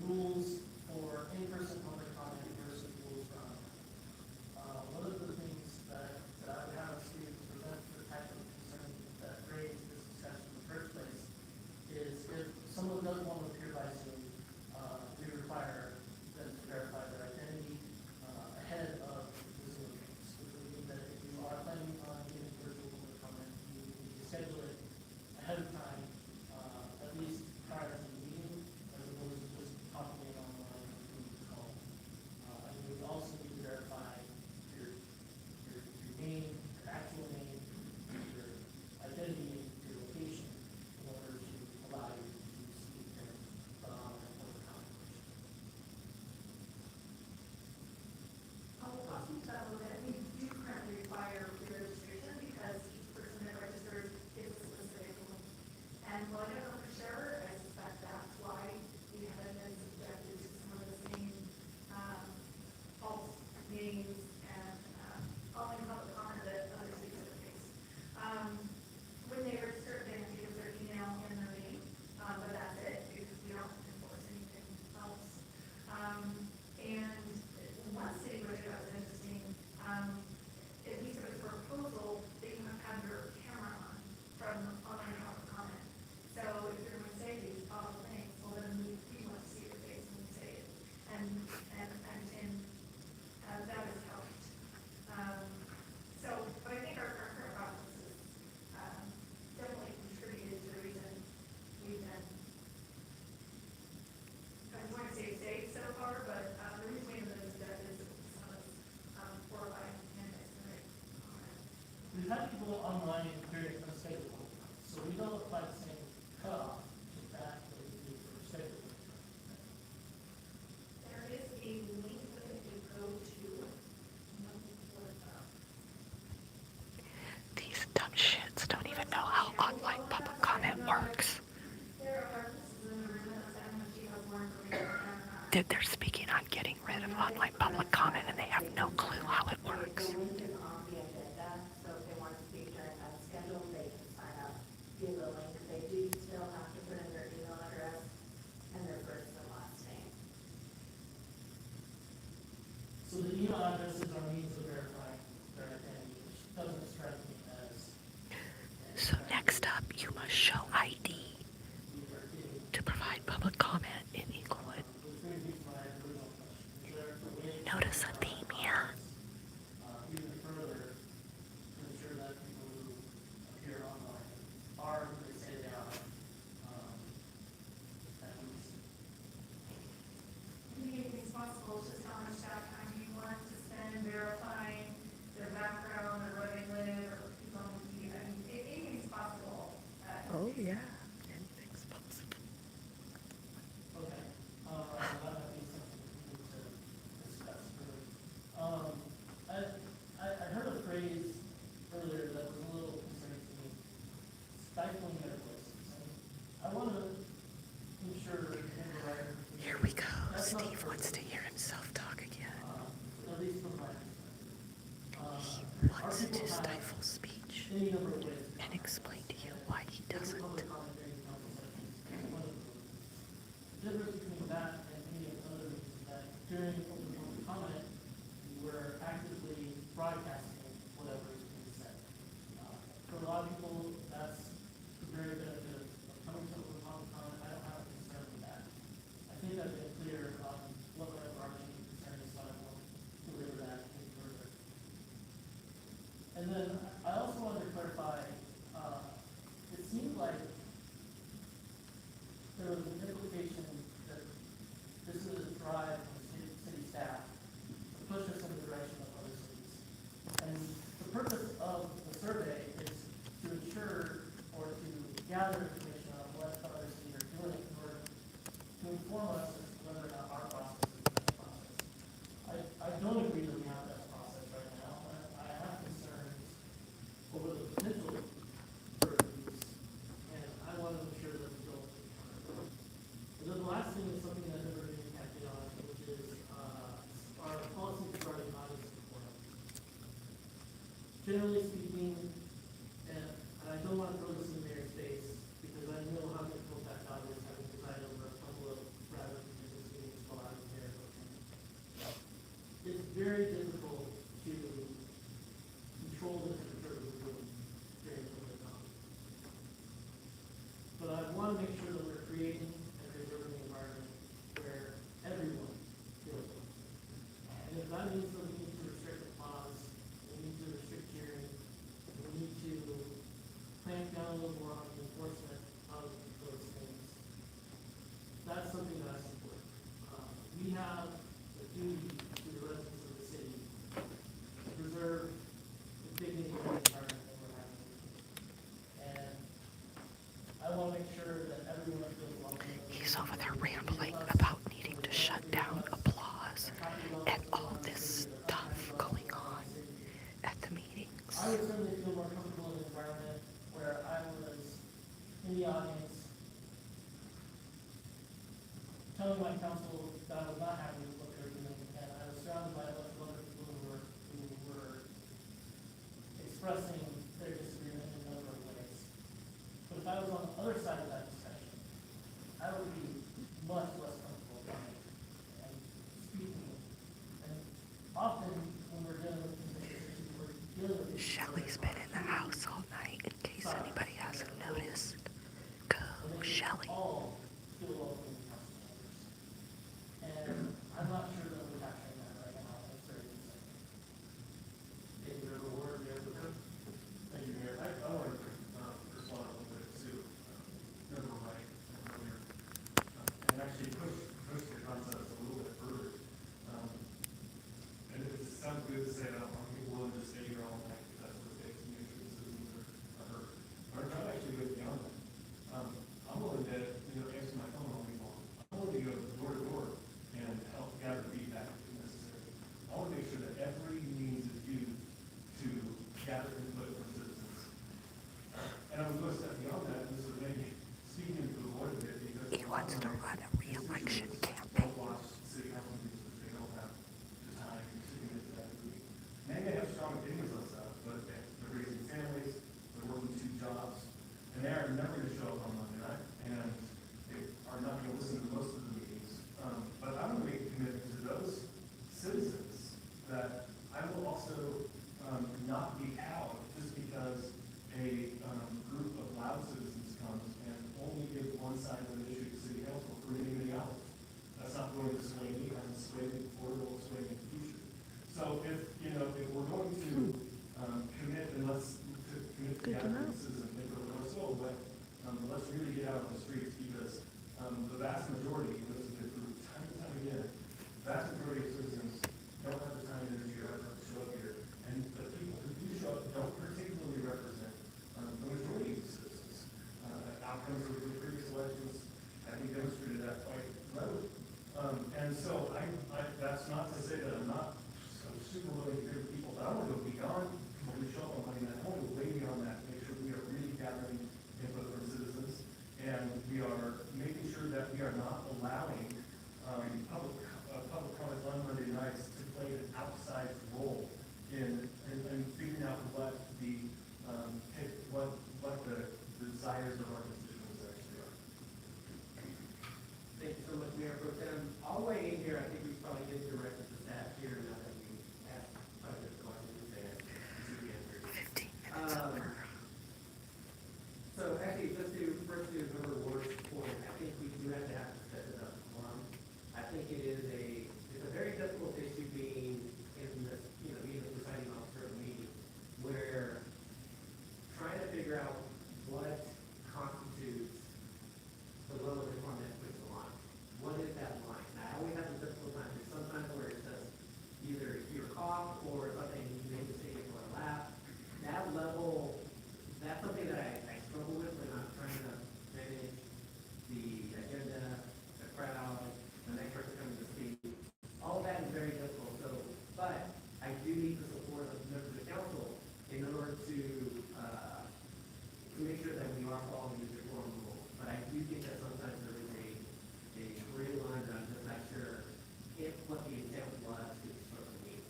rules for in-person public comment versus rules for online? One of the things that I would have us do to prevent the type of concern that raised this discussion in the first place is if someone does want to appear by Zoom, we require them to verify their identity ahead of the Zoom meetings. Which would mean that if you are planning on giving virtual public comment, you need to schedule it ahead of time, at least prior to the meeting, as opposed to just popping it online through the call. And we would also need to verify your name, your actual name, your identity, your location, in order to allow you to speak during the online public comment portion. I'll speak to that a little bit. We do currently require pre-registration because each person that registers gets a specific have people online during unscheduled, so we don't apply the same cutoff to that that we do for scheduled. There is a link that if you go to, These dumb shits don't even know how online public comment works. there are purposes in the room that I don't know if you have more information on that. They're speaking on getting rid of online public comment and they have no clue how it works. The link is on the agenda, so if they want to speak during that schedule, they can sign up via the link. They do still have to put in their email address and their first and last name. So the email addresses are means of verifying their identity, which doesn't strike me as. So next up, you must show ID to provide public comment in Englewood. Which brings me to my original question. Is there a way to Notice a theme here. even further to ensure that people who appear online are who they say they are, at least? Anything's possible, it's just how much staff time you want to spend verifying their background, or where they live, or who's on the TV. I mean, anything's possible. Oh, yeah. Anything's possible. Okay, that might be something we need to discuss further. I heard a phrase earlier that was a little concerning to me, stifling their voices. And I want to ensure in the right. Here we go. Steve wants to hear himself talk again. At least from my perspective. He wants to stifle speech Any number of ways. and explain to you why he doesn't. Public comment during council sessions is one of them. The difference between that and any of the other means is that during open public comment, we're actively broadcasting whatever is being said. For a lot of people, that's the very benefit of coming to open public comment. I don't have a concern with that. I think I've been clear on what my overarching concern is, so I won't deliver that any further. And then I also wanted to clarify, it seemed like there was an implication that this is a drive from city staff to push us in the direction of other cities. And the purpose of the survey is to ensure or to gather information on what other cities are doing in order to inform us as to whether or not our process is the best process. I don't agree that we have that process right now. I have concerns over the potential for abuse, and I want to ensure that we don't. And then the last thing is something that never been impacted on, which is our policy regarding audience reporting. Generally speaking, and I don't want to throw this in the mayor's face, because I know how difficult that job is, having presided over a couple of rather contentious meetings while I was mayor. It's very difficult to control the temperature of the room during public comment. But I want to make sure that we're creating and preserving an environment where everyone feels welcome. And if that means that we need to restrict applause, we need to restrict cheering, we need to clamp down a little more on the enforcement of those things, that's something that I support. We have the duty to the residents of the city to preserve the dignity of the environment that we're having. And I want to make sure that everyone feels welcome. He's over there rambling about needing to shut down applause and all this stuff going on at the meetings. I would certainly feel more comfortable in an environment where I was in the audience telling my council that I was not happy with what they were doing, and I was surrounded by a bunch of other people who were expressing their disagreement in a number of ways. But if I was on the other side of that discussion, I would be much less comfortable coming and speaking. And often when we're dealing with contentious issues, we're dealing with Shelly's been in the house all night, in case anybody hasn't noticed. Go, Shelly. all feel welcome in council chambers. And I'm not sure that we're capturing that right now. That's very concerning. Thank you, Member Ward, you have the floor. Thank you, Mayor. I want to respond a little bit to Member Mike earlier, and actually push the concepts a little bit further. And it sounds good to say that I'm willing to stay here all night, if that's what it takes to make sure this is wants to run a re-election campaign. Don't watch city council meetings because they don't have the time to commit to that meeting. They may have strong opinions on stuff, but they're raising families, they're working 2 jobs, and they are never going to show up on Monday night, and they are not going to listen to most of the meetings. But I'm going to make a commitment to those citizens that I will also not be cowed just because a group of loud citizens comes and only give one side of an issue to city council for many, many hours. That's not going to sway me, it hasn't swayed me before, it won't sway me in the future. So if we're going to commit, and let's commit to citizens and make it let's go, but let's really get out on the streets because the vast majority, and this has been proved time and time again, the vast majority of citizens don't have the time and energy or effort to show up here. And the people who do show up don't particularly represent the majority of citizens. Outcomes of the previous elections, I think, demonstrated that quite readily. And so that's not to say that I'm not so super willing to hear people, but I want to go beyond when we show up on Monday night. I want to go way beyond that, make sure we are really gathering input from citizens, and we are making sure that we are not allowing public comment on Monday nights to play an outsized role in figuring out what the desires of our constituents actually are. Thank you so much, Mayor Pro Tem. I'll weigh in here. I think we should probably get directed to staff here now that we asked quite a bit of questions and should be answered. 15 minutes over. So actually, just to first to Member Ward's point, I think we do have to set it up. I think it's a very difficult issue being in the, being the presiding officer of a meeting where trying to figure out what constitutes the level of comment puts the line. What is that line? And I always have a difficult time. There's sometimes where it says either your cough or something you make a statement or a laugh. That level, that's something that I struggle with when I'm trying to manage the agenda, the crowd, the next person coming to speak. All of that is very difficult. So, but I do need the support of members of the council in order to make sure that we are following the reform rules. But I do think that sometimes there is a gray line that I'm just not sure if what the intent was to sort of mean.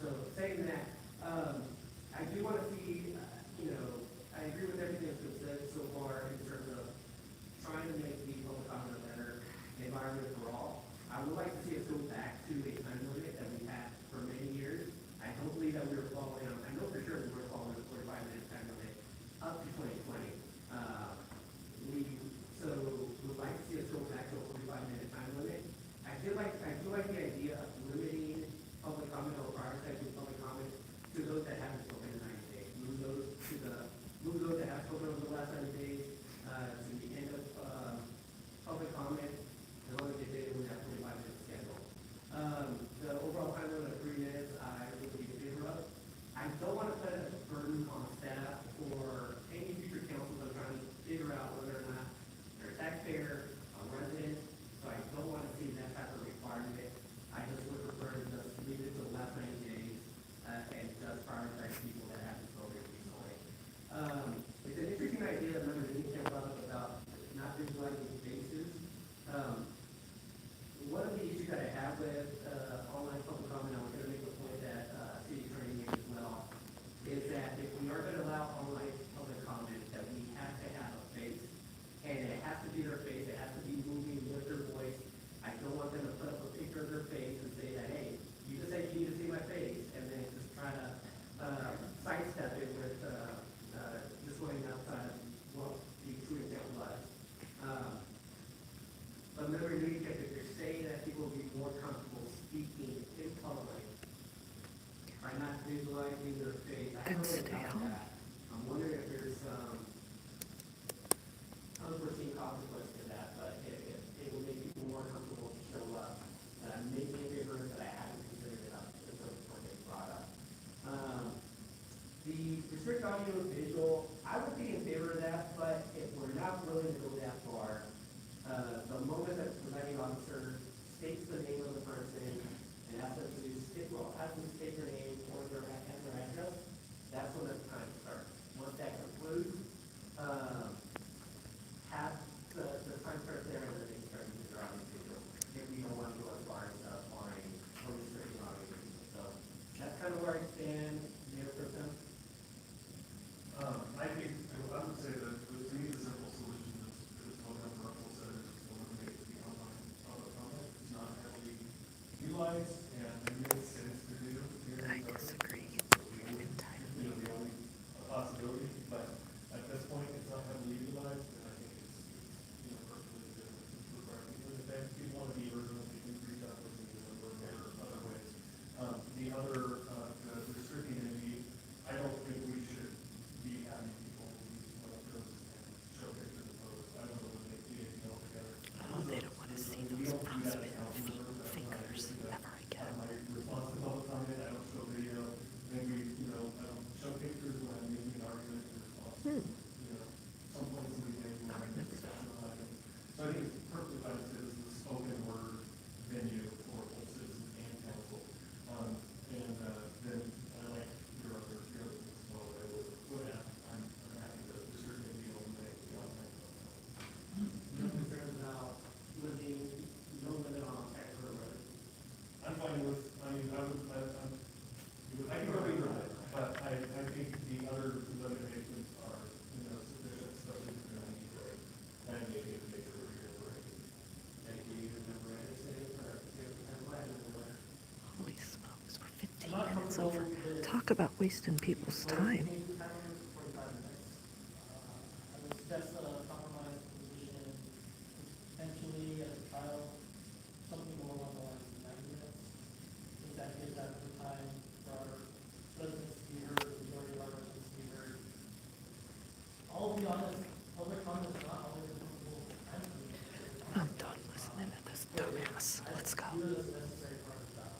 So saying that, I do want to see, I agree with everything that's been said so far in terms of trying to make the public comment a better environment for all. I would like to see us go back to a time limit that we had for many years. I don't believe that we were following, I know for sure we were following the 45-minute time limit up to 2020. So would like to see us go back to a 45-minute time limit. I do like the idea of limiting public comment or prioritizing public comment to those that haven't spoken in 90 days. Move those that have spoken over the last 90 days to the end of public comment, as long as they did it with that 45-minute schedule. The overall time limit of 3 minutes, I would be in favor of. I don't want to put a burden on staff or any future councils that are trying to figure out whether or not they're a taxpayer, a resident, so I don't want to see that type of requirement. I just would prefer to just leave it to the last 90 days and just prioritize people that haven't spoken recently. It's an interesting idea that Member Denise brought up about not visualizing faces. One of the issues that I have with online public comment, I was going to make the point that city attorney made as well, is that if we are going to allow online public comment, that we have to have a face, and it has to be their face, it has to be moving with their voice. I don't want them to put up a picture of their face and say that, hey, you just said you need to see my face, and then just try to sidestep it with just going outside of what the true intent was. But remember, if you're saying that people will be more comfortable speaking in public by not visualizing their face, I don't know about that. I'm wondering if there's unforeseen consequence to that, but it will make people more comfortable to show up. Maybe in favor that I haven't considered it up to the point they brought up. The restrict audio and visual, I would be in favor of that, but if we're not willing to go that far, the moment that the presiding officer states the name of the person and asks them to state their name or their address, that's when the time starts. Once that concludes, have the time starts there and then they start. over. Talk about wasting people's time. Maybe 10 minutes, 45 minutes. I would suggest a compromise position, potentially as a trial, something more along the lines of 90 minutes. I think that gives adequate time for our residents to be heard, the majority of our residents to be heard. I'll be honest, public comment is not always a comfortable time for me. I'm done listening to this dumbass. Let's go. View it as a necessary part of the job.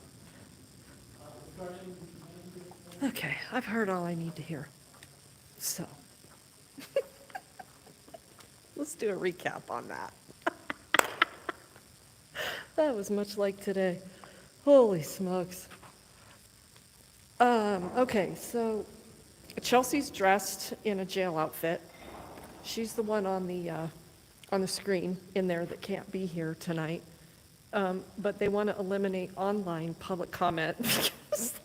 Regarding Okay, I've heard all I need to hear. So, let's do a recap on that. That was much like today. Holy smokes. Okay, so Chelsea's dressed in a jail outfit. She's the one on the screen in there that can't be here tonight. But they want to eliminate online public comment because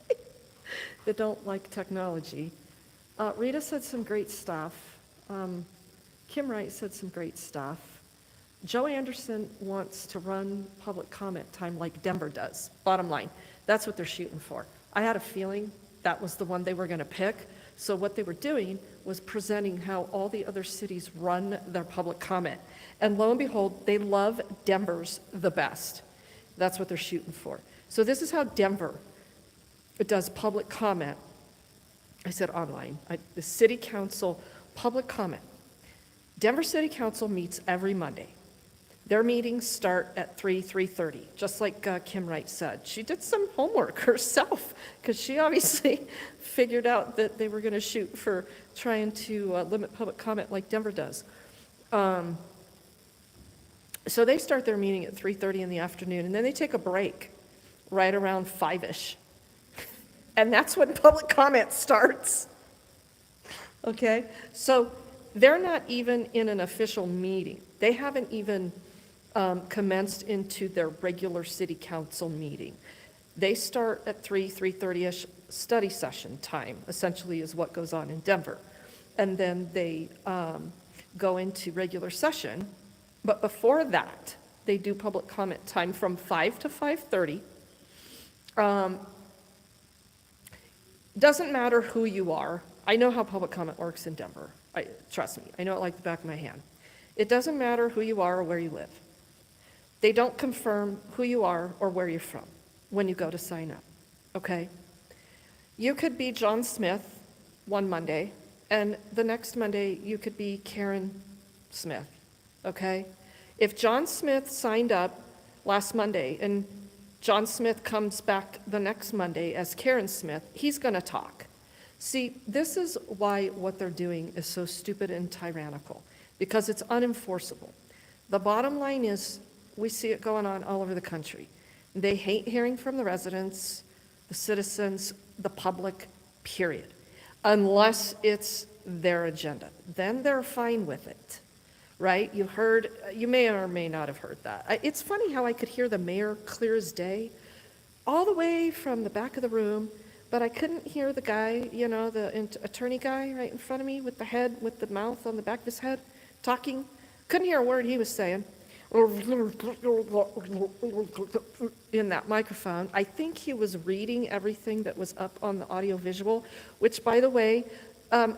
they don't like technology. Rita said some great stuff. Kim Wright said some great stuff. Joe Anderson wants to run public comment time like Denver does. Bottom line, that's what they're shooting for. I had a feeling that was the one they were going to pick. So what they were doing was presenting how all the other cities run their public comment. And lo and behold, they love Denver's the best. That's what they're shooting for. So this is how Denver does public comment. I said online. The city council public comment. Denver City Council meets every Monday. Their meetings start at 3:30, just like Kim Wright said. She did some homework herself because she obviously figured out that they were going to shoot for trying to limit public comment like Denver does. So they start their meeting at 3:30 in the afternoon, and then they take a break right around 5-ish. And that's when public comment starts. Okay? So they're not even in an official meeting. They haven't even commenced into their regular city council meeting. They start at 3:30-ish study session time, essentially is what goes on in Denver. And then they go into regular session. But before that, they do public comment time from 5 to 5:30. Doesn't matter who you are. I know how public comment works in Denver. Trust me, I know it like the back of my hand. It doesn't matter who you are or where you live. They don't confirm who you are or where you're from when you go to sign up, okay? You could be John Smith one Monday, and the next Monday you could be Karen Smith, okay? If John Smith signed up last Monday and John Smith comes back the next Monday as Karen Smith, he's going to talk. See, this is why what they're doing is so stupid and tyrannical, because it's unenforceable. The bottom line is we see it going on all over the country. They hate hearing from the residents, the citizens, the public, period, unless it's their agenda. Then they're fine with it, right? You may or may not have heard that. It's funny how I could hear the mayor clear as day, all the way from the back of the room, but I couldn't hear the guy, the attorney guy right in front of me with the head, with the mouth on the back of his head, talking. Couldn't hear a word he was saying in that microphone. I think he was reading everything that was up on the audio visual, which, by the way,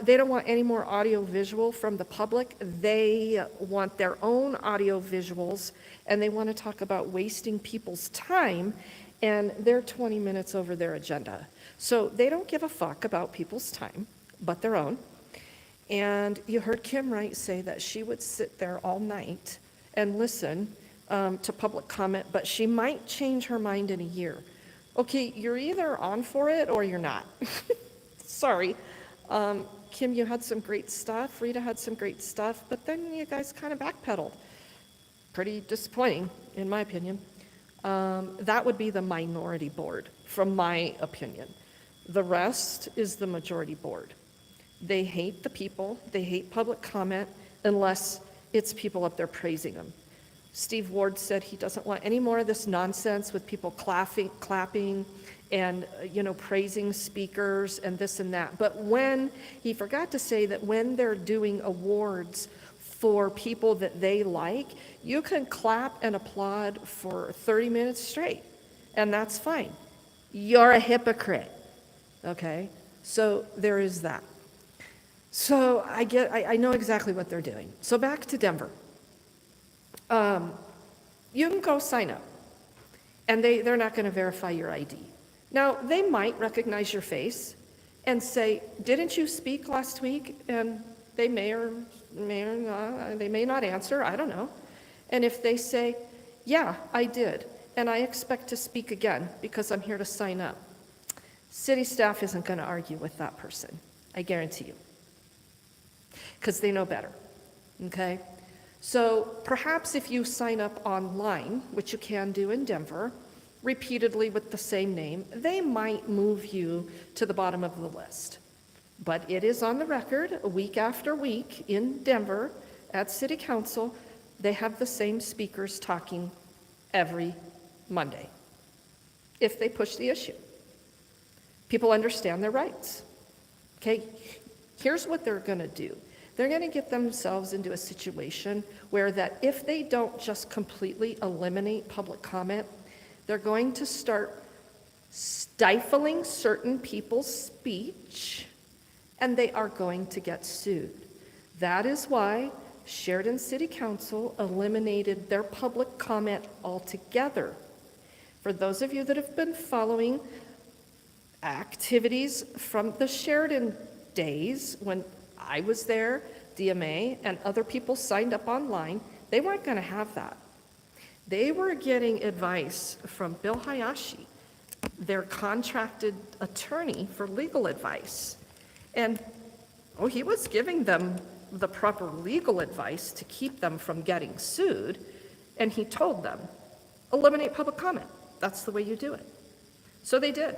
they don't want any more audio visual from the public. They want their own audio visuals, and they want to talk about wasting people's time, and they're 20 minutes over their agenda. So they don't give a fuck about people's time, but their own. And you heard Kim Wright say that she would sit there all night and listen to public comment, but she might change her mind in a year. Okay, you're either on for it or you're not. Sorry. Kim, you had some great stuff. Rita had some great stuff, but then you guys kind of backpedaled. Pretty disappointing, in my opinion. That would be the minority board, from my opinion. The rest is the majority board. They hate the people. They hate public comment unless it's people up there praising them. Steve Ward said he doesn't want any more of this nonsense with people clapping and praising speakers and this and that. But he forgot to say that when they're doing awards for people that they like, you can clap and applaud for 30 minutes straight, and that's fine. You're a hypocrite. Okay? So there is that. So I know exactly what they're doing. So back to Denver. You can go sign up, and they're not going to verify your ID. Now, they might recognize your face and say, didn't you speak last week? And they may or not, they may not answer, I don't know. And if they say, yeah, I did, and I expect to speak again because I'm here to sign up, city staff isn't going to argue with that person, I guarantee you, because they know better, okay? So perhaps if you sign up online, which you can do in Denver, repeatedly with the same name, they might move you to the bottom of the list. But it is on the record, week after week in Denver at City Council, they have the same speakers talking every Monday, if they push the issue. People understand their rights. Okay, here's what they're going to do. They're going to get themselves into a situation where that if they don't just completely eliminate public comment, they're going to start stifling certain people's speech, and they are going to get sued. That is why Sheridan City Council eliminated their public comment altogether. For those of you that have been following activities from the Sheridan days when I was there, DMA, and other people signed up online, they weren't going to have that. They were getting advice from Bill Hayashi, their contracted attorney for legal advice. And, he was giving them the proper legal advice to keep them from getting sued, and he told them, eliminate public comment. That's the way you do it. So they did.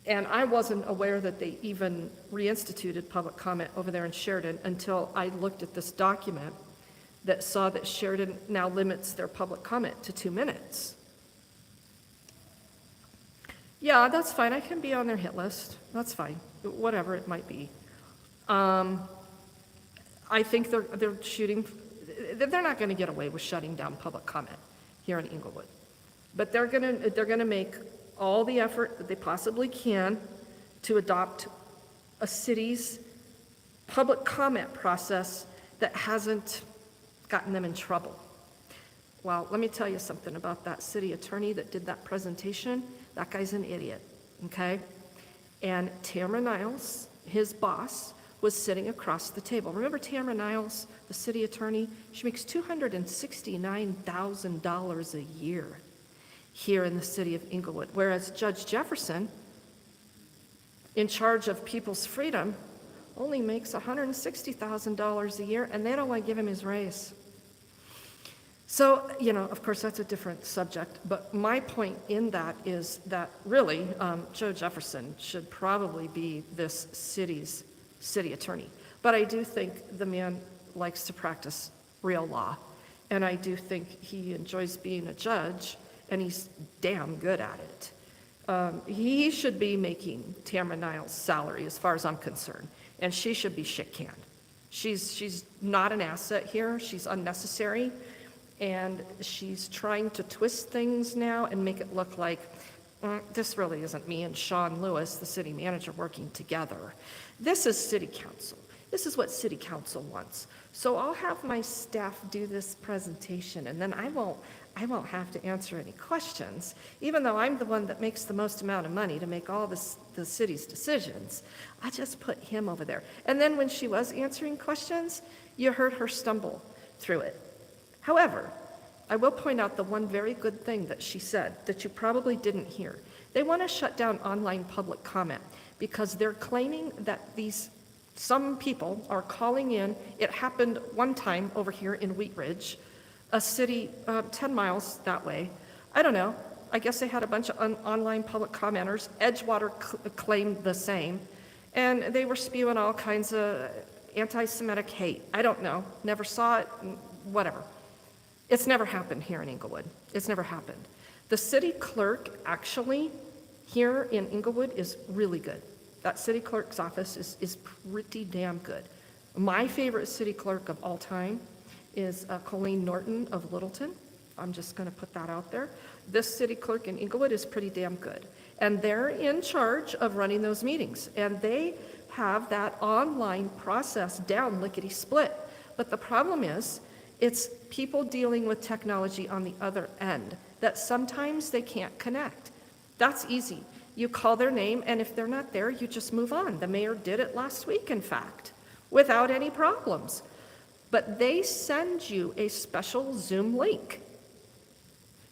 And I wasn't aware that they even reinstituted public comment over there in Sheridan until I looked at this document that saw that Sheridan now limits their public comment to 2 minutes. Yeah, that's fine. I can be on their hit list. That's fine. Whatever it might be. I think they're shooting. They're not going to get away with shutting down public comment here in Englewood, but they're going to make all the effort that they possibly can to adopt a city's public comment process that hasn't gotten them in trouble. Well, let me tell you something about that city attorney that did that presentation. That guy's an idiot, okay? And Tamara Niles, his boss, was sitting across the table. Remember Tamara Niles, the city attorney? She makes $269,000 a year here in the city of Englewood, whereas Judge Jefferson, in charge of people's freedom, only makes $160,000 a year, and they don't want to give him his raise. So, of course, that's a different subject, but my point in that is that really, Joe Jefferson should probably be this city's city attorney. But I do think the man likes to practice real law, and I do think he enjoys being a judge, and he's damn good at it. He should be making Tamara Niles' salary, as far as I'm concerned, and she should be shit-canned. She's not an asset here. She's unnecessary, and she's trying to twist things now and make it look like this really isn't me and Sean Lewis, the city manager, working together. This is city council. This is what city council wants. So I'll have my staff do this presentation, and then I won't have to answer any questions, even though I'm the one that makes the most amount of money to make all the city's decisions. I just put him over there. And then when she was answering questions, you heard her stumble through it. However, I will point out the one very good thing that she said that you probably didn't hear. They want to shut down online public comment because they're claiming that some people are calling in. It happened one time over here in Wheat Ridge, a city 10 miles that way. I don't know. I guess they had a bunch of online public commenters. Edgewater claimed the same. And they were spewing all kinds of anti-Semitic hate. I don't know. Never saw it. Whatever. It's never happened here in Englewood. It's never happened. The city clerk actually here in Englewood is really good. That city clerk's office is pretty damn good. My favorite city clerk of all time is Colleen Norton of Littleton. I'm just going to put that out there. This city clerk in Englewood is pretty damn good. And they're in charge of running those meetings. And they have that online process down lickety-split. But the problem is, it's people dealing with technology on the other end that sometimes they can't connect. That's easy. You call their name, and if they're not there, you just move on. The mayor did it last week, in fact, without any problems. But they send you a special Zoom link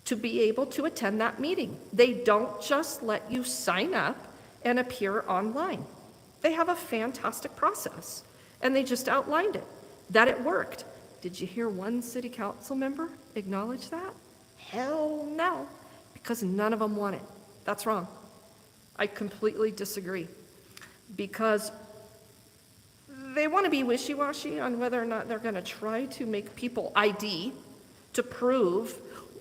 to be able to attend that meeting. They don't just let you sign up and appear online. They have a fantastic process, and they just outlined it, that it worked. Did you hear one city council member acknowledge that? Hell no, because none of them want it. That's wrong. I completely disagree, because they want to be wishy-washy on whether or not they're going to try to make people ID to prove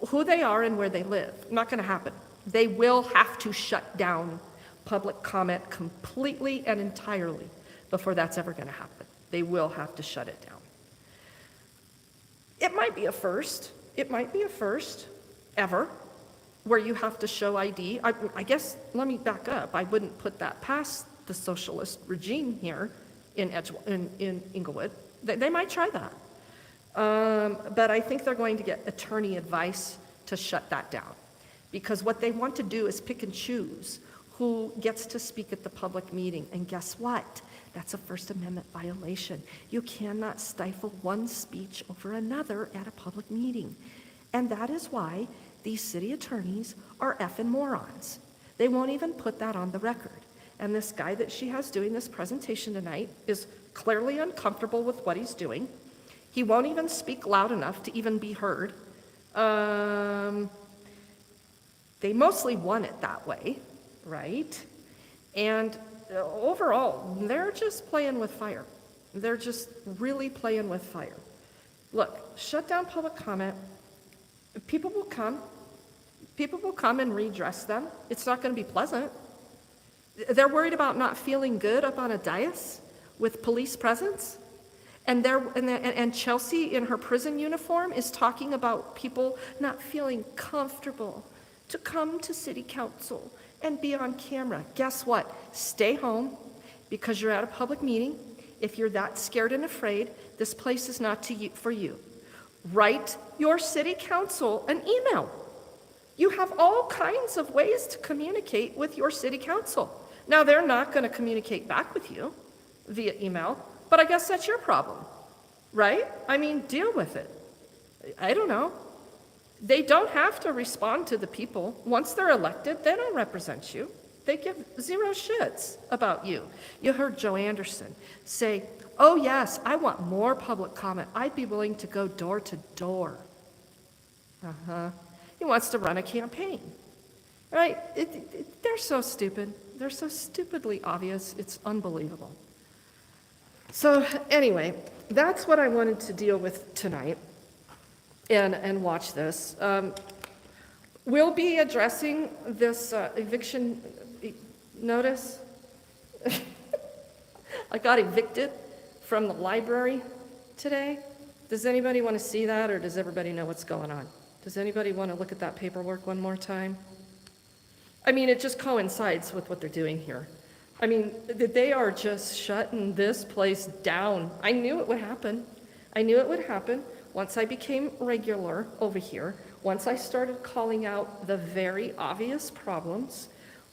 who they are and where they live. Not going to happen. They will have to shut down public comment completely and entirely before that's ever going to happen. They will have to shut it down. It might be a first. It might be a first ever where you have to show ID. I guess, let me back up. I wouldn't put that past the socialist regime here in Englewood. They might try that. But I think they're going to get attorney advice to shut that down. Because what they want to do is pick and choose who gets to speak at the public meeting. And guess what? That's a First Amendment violation. You cannot stifle one speech over another at a public meeting. And that is why these city attorneys are effing morons. They won't even put that on the record. And this guy that she has doing this presentation tonight is clearly uncomfortable with what he's doing. He won't even speak loud enough to even be heard. They mostly want it that way, right? And overall, they're just playing with fire. They're just really playing with fire. Look, shut down public comment. People will come. People will come and redress them. It's not going to be pleasant. They're worried about not feeling good up on a dais with police presence. And Chelsea in her prison uniform is talking about people not feeling comfortable to come to city council and be on camera. Guess what? Stay home because you're at a public meeting. If you're that scared and afraid, this place is not for you. Write your city council an email. You have all kinds of ways to communicate with your city council. Now, they're not going to communicate back with you via email, but I guess that's your problem, right? I mean, deal with it. I don't know. They don't have to respond to the people. Once they're elected, they don't represent you. They give zero shits about you. You heard Joe Anderson say, oh yes, I want more public comment. I'd be willing to go door to door. He wants to run a campaign, right? They're so stupid. They're so stupidly obvious. It's unbelievable. So anyway, that's what I wanted to deal with tonight and watch this. We'll be addressing this eviction notice. I got evicted from the library today. Does anybody want to see that, or does everybody know what's going on? Does anybody want to look at that paperwork one more time? I mean, it just coincides with what they're doing here. I mean, they are just shutting this place down. I knew it would happen. I knew it would happen once I became regular over here, once I started calling out the very obvious problems,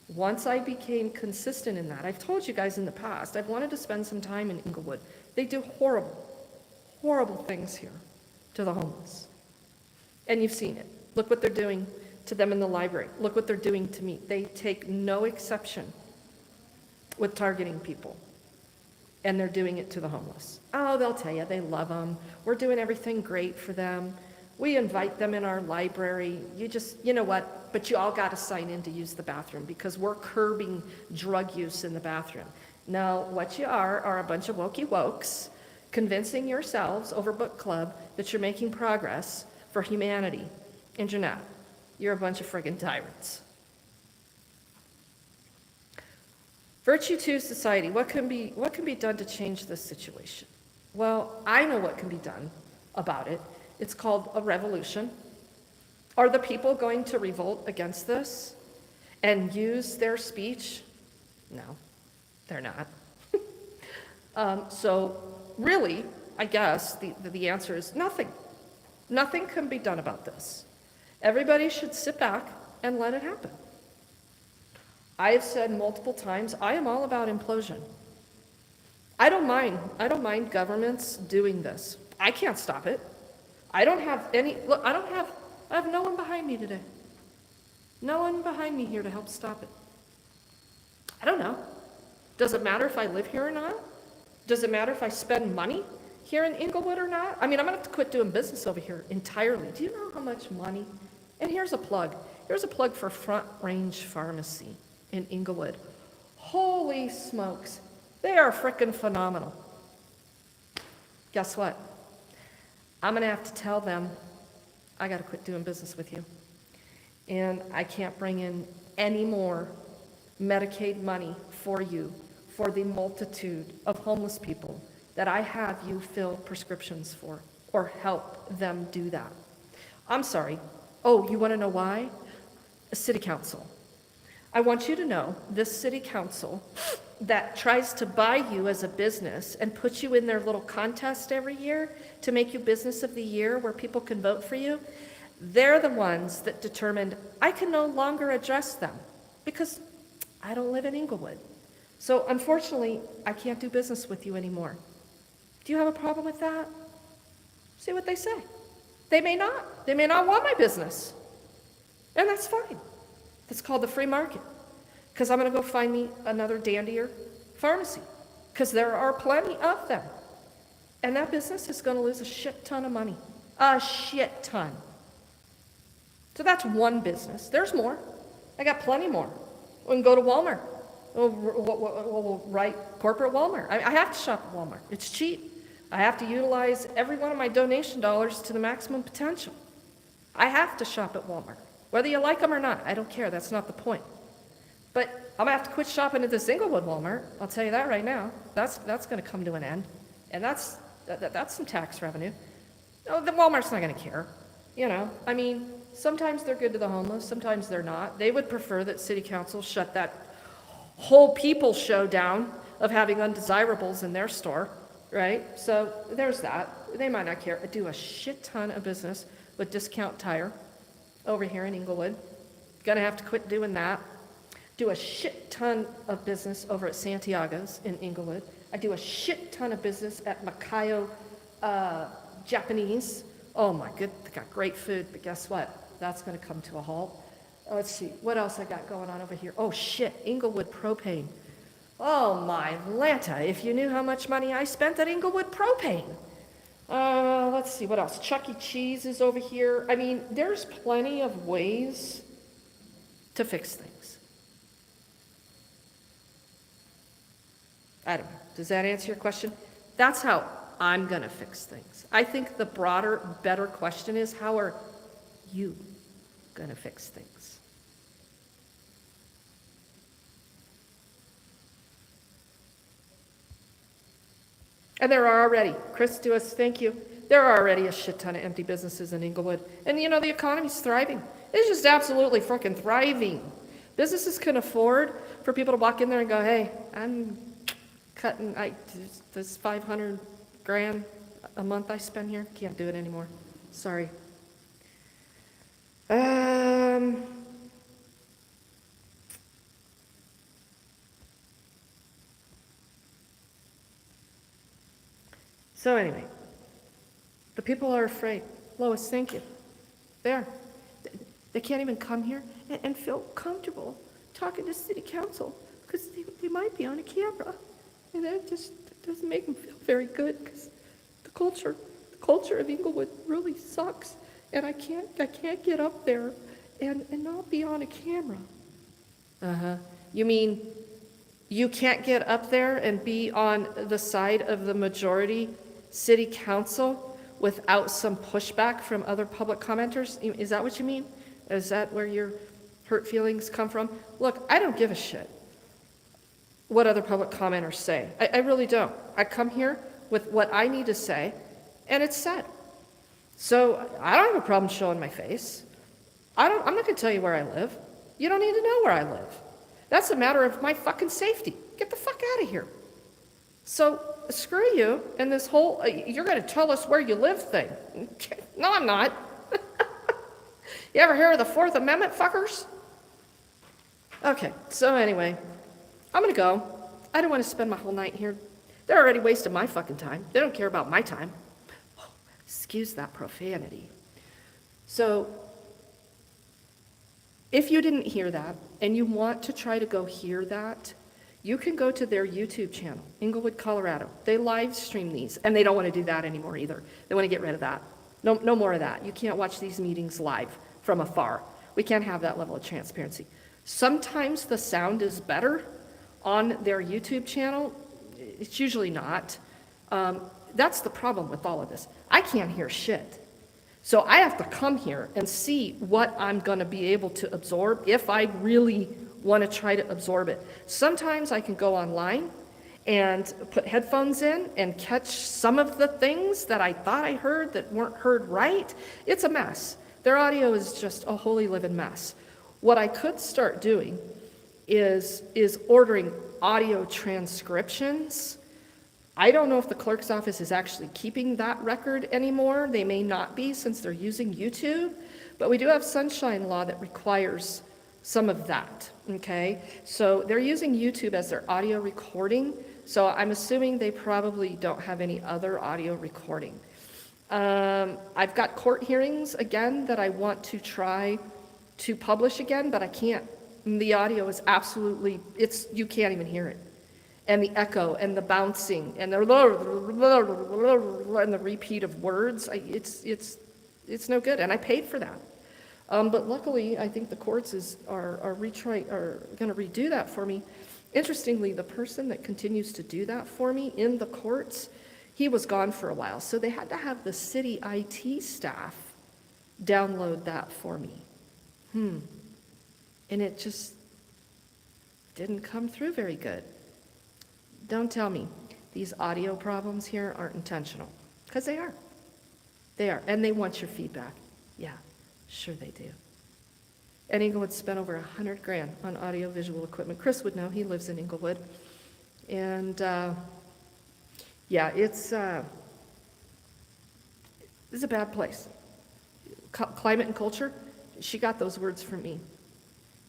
once I became consistent in that. I've told you guys in the past, I've wanted to spend some time in Englewood. They do horrible, horrible things here to the homeless. And you've seen it. Look what they're doing to them in the library. Look what they're doing to me. They take no exception with targeting people. And they're doing it to the homeless. Oh, they'll tell you they love them. We're doing everything great for them. We invite them in our library. You know what? But you all got to sign in to use the bathroom because we're curbing drug use in the bathroom. Now, what you are a bunch of wokey wokes convincing yourselves over book club that you're making progress for humanity. And you're not. You're a bunch of friggin' tyrants. Virtue to society. What can be done to change this situation? Well, I know what can be done about it. It's called a revolution. Are the people going to revolt against this? and use their speech? No, they're not. So really, I guess the answer is nothing. Nothing can be done about this. Everybody should sit back and let it happen. I have said multiple times, I am all about implosion. I don't mind governments doing this. I can't stop it. I don't have any, look, I have no one behind me today. No one behind me here to help stop it. I don't know. Does it matter if I live here or not? Does it matter if I spend money here in Englewood or not? I mean, I'm gonna have to quit doing business over here entirely. Do you know how much money? And here's a plug. Here's a plug for Front Range Pharmacy in Englewood. Holy smokes, they are frickin' phenomenal. Guess what? I'm gonna have to tell them, I gotta quit doing business with you. And I can't bring in any more Medicaid money for you for the multitude of homeless people that I have you fill prescriptions for or help them do that. I'm sorry. Oh, you want to know why? City council. I want you to know this city council that tries to buy you as a business and put you in their little contest every year to make you business of the year where people can vote for you, they're the ones that determined I can no longer address them because I don't live in Englewood. So unfortunately, I can't do business with you anymore. Do you have a problem with that? See what they say. They may not. They may not want my business. And that's fine. That's called the free market. Because I'm going to go find me another dandier pharmacy. Because there are plenty of them. And that business is going to lose a shit ton of money. A shit ton. So that's one business. There's more. I got plenty more. We can go to Walmart. We'll write corporate Walmart. I have to shop at Walmart. It's cheap. I have to utilize every one of my donation dollars to the maximum potential. I have to shop at Walmart. Whether you like them or not, I don't care. That's not the point. But I'm going to have to quit shopping at this Englewood Walmart. I'll tell you that right now. That's going to come to an end. And that's some tax revenue. No, the Walmart's not going to care. You know, I mean, sometimes they're good to the homeless, sometimes they're not. They would prefer that city council shut that whole people show down of having undesirables in their store, right? So there's that. They might not care. I do a shit ton of business with Discount Tire over here in Englewood. Gonna have to quit doing that. Do a shit ton of business over at Santiago's in Englewood. I do a shit ton of business at Makayo Japanese. Oh my good, they got great food, but guess what? That's gonna come to a halt. Let's see, what else I got going on over here? Oh shit, Englewood Propane. Oh my Lanta, if you knew how much money I spent at Englewood Propane. Let's see, what else? Chuck E. Cheese is over here. I mean, there's plenty of ways to fix things. I don't know, does that answer your question? That's how I'm gonna fix things. I think the broader, better question is, how are you gonna fix things? And there are already, Chris Duas, thank you. There are already a shit ton of empty businesses in Englewood. And you know, the economy's thriving. It's just absolutely freaking thriving. Businesses can afford for people to walk in there and go, hey, I'm cutting, this 500 grand a month I spend here, can't do it anymore. Sorry. So anyway, the people are afraid. Lois, thank you. They can't even come here and feel comfortable talking to city council because they might be on a camera. And that just doesn't make them feel very good because the culture of Englewood really sucks. And I can't get up there and not be on a camera. Uh-huh. You mean you can't get up there and be on the side of the majority city council without some pushback from other public commenters? Is that what you mean? Is that where your hurt feelings come from? Look, I don't give a shit what other public commenters say. I really don't. I come here with what I need to say, and it's said. So I don't have a problem showing my face. I'm not going to tell you where I live. You don't need to know where I live. That's a matter of my fucking safety. Get the fuck out of here. So screw you and this whole, you're going to tell us where you live thing. No, I'm not. You ever hear of the Fourth Amendment, fuckers? Okay, so anyway, I'm going to go. I don't want to spend my whole night here. They're already wasting my fucking time. They don't care about my time. Oh, excuse that profanity. So, if you didn't hear that, and you want to try to go hear that, you can go to their YouTube channel, Englewood, Colorado. They live stream these, and they don't want to do that anymore either. They want to get rid of that. No more of that. You can't watch these meetings live from afar. We can't have that level of transparency. Sometimes the sound is better on their YouTube channel. It's usually not. That's the problem with all of this. I can't hear shit. So I have to come here and see what I'm going to be able to absorb if I really want to try to absorb it. Sometimes I can go online and put headphones in and catch some of the things that I thought I heard that weren't heard right. It's a mess. Their audio is just a holy living mess. What I could start doing is ordering audio transcriptions. I don't know if the clerk's office is actually keeping that record anymore. They may not be since they're using YouTube, but we do have sunshine law that requires some of that, okay? So they're using YouTube as their audio recording, so I'm assuming they probably don't have any other audio recording. I've got court hearings again that I want to try to publish again, but I can't. The audio is absolutely, you can't even hear it. And the echo and the bouncing and the repeat of words, it's no good. And I paid for that. But luckily, I think the courts are going to redo that for me. Interestingly, the person that continues to do that for me in the courts, he was gone for a while. So they had to have the city IT staff download that for me. And it just didn't come through very good. Don't tell me these audio problems here aren't intentional, because they are. They are, and they want your feedback. Yeah, sure they do. And Englewood spent over $100,000 on audio-visual equipment. Chris would know, he lives in Englewood. And yeah, it's a bad place. Climate and culture, she got those words from me.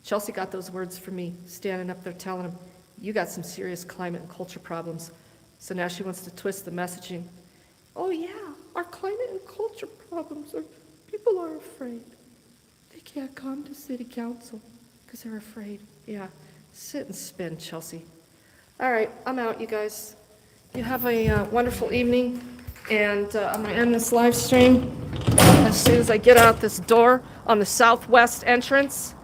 Chelsea got those words from me, standing up there telling him, you got some serious climate and culture problems. So now she wants to twist the messaging. Oh yeah, our climate and culture problems are, people are afraid. They can't come to city council because they're afraid. Yeah, sit and spin, Chelsea. All right, I'm out, you guys. You have a wonderful evening, and I'm gonna end this live stream as soon as I get out this door on the southwest entrance.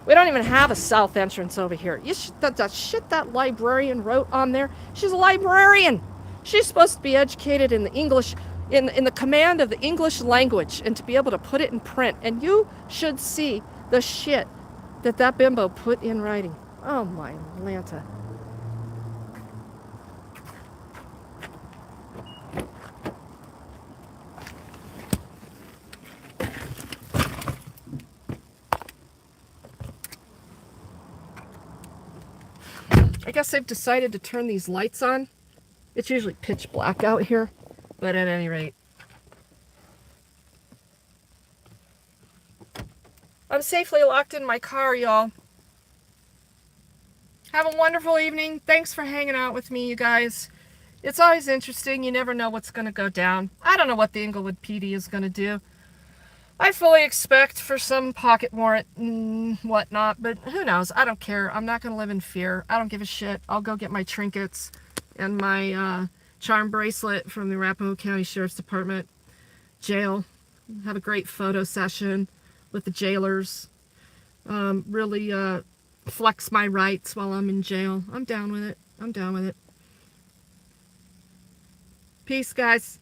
We don't even have a south entrance over here. That shit that librarian wrote on there, she's a librarian. She's supposed to be educated in the English, in the command of the English language, and to be able to put it in print. And you should see the shit that bimbo put in writing. Oh my Lanta. I guess they've decided to turn these lights on. It's usually pitch black out here, but at any rate. I'm safely locked in my car, y'all. Have a wonderful evening. Thanks for hanging out with me, you guys. It's always interesting. You never know what's going to go down. I don't know what the Englewood PD is going to do. I fully expect for some pocket warrant and whatnot, but who knows? I don't care. I'm not going to live in fear. I don't give a shit. I'll go get my trinkets and my charm bracelet from the Arapahoe County Sheriff's Department jail. Have a great photo session with the jailers. Really flex my rights while I'm in jail. I'm down with it. I'm down with it. Peace, guys.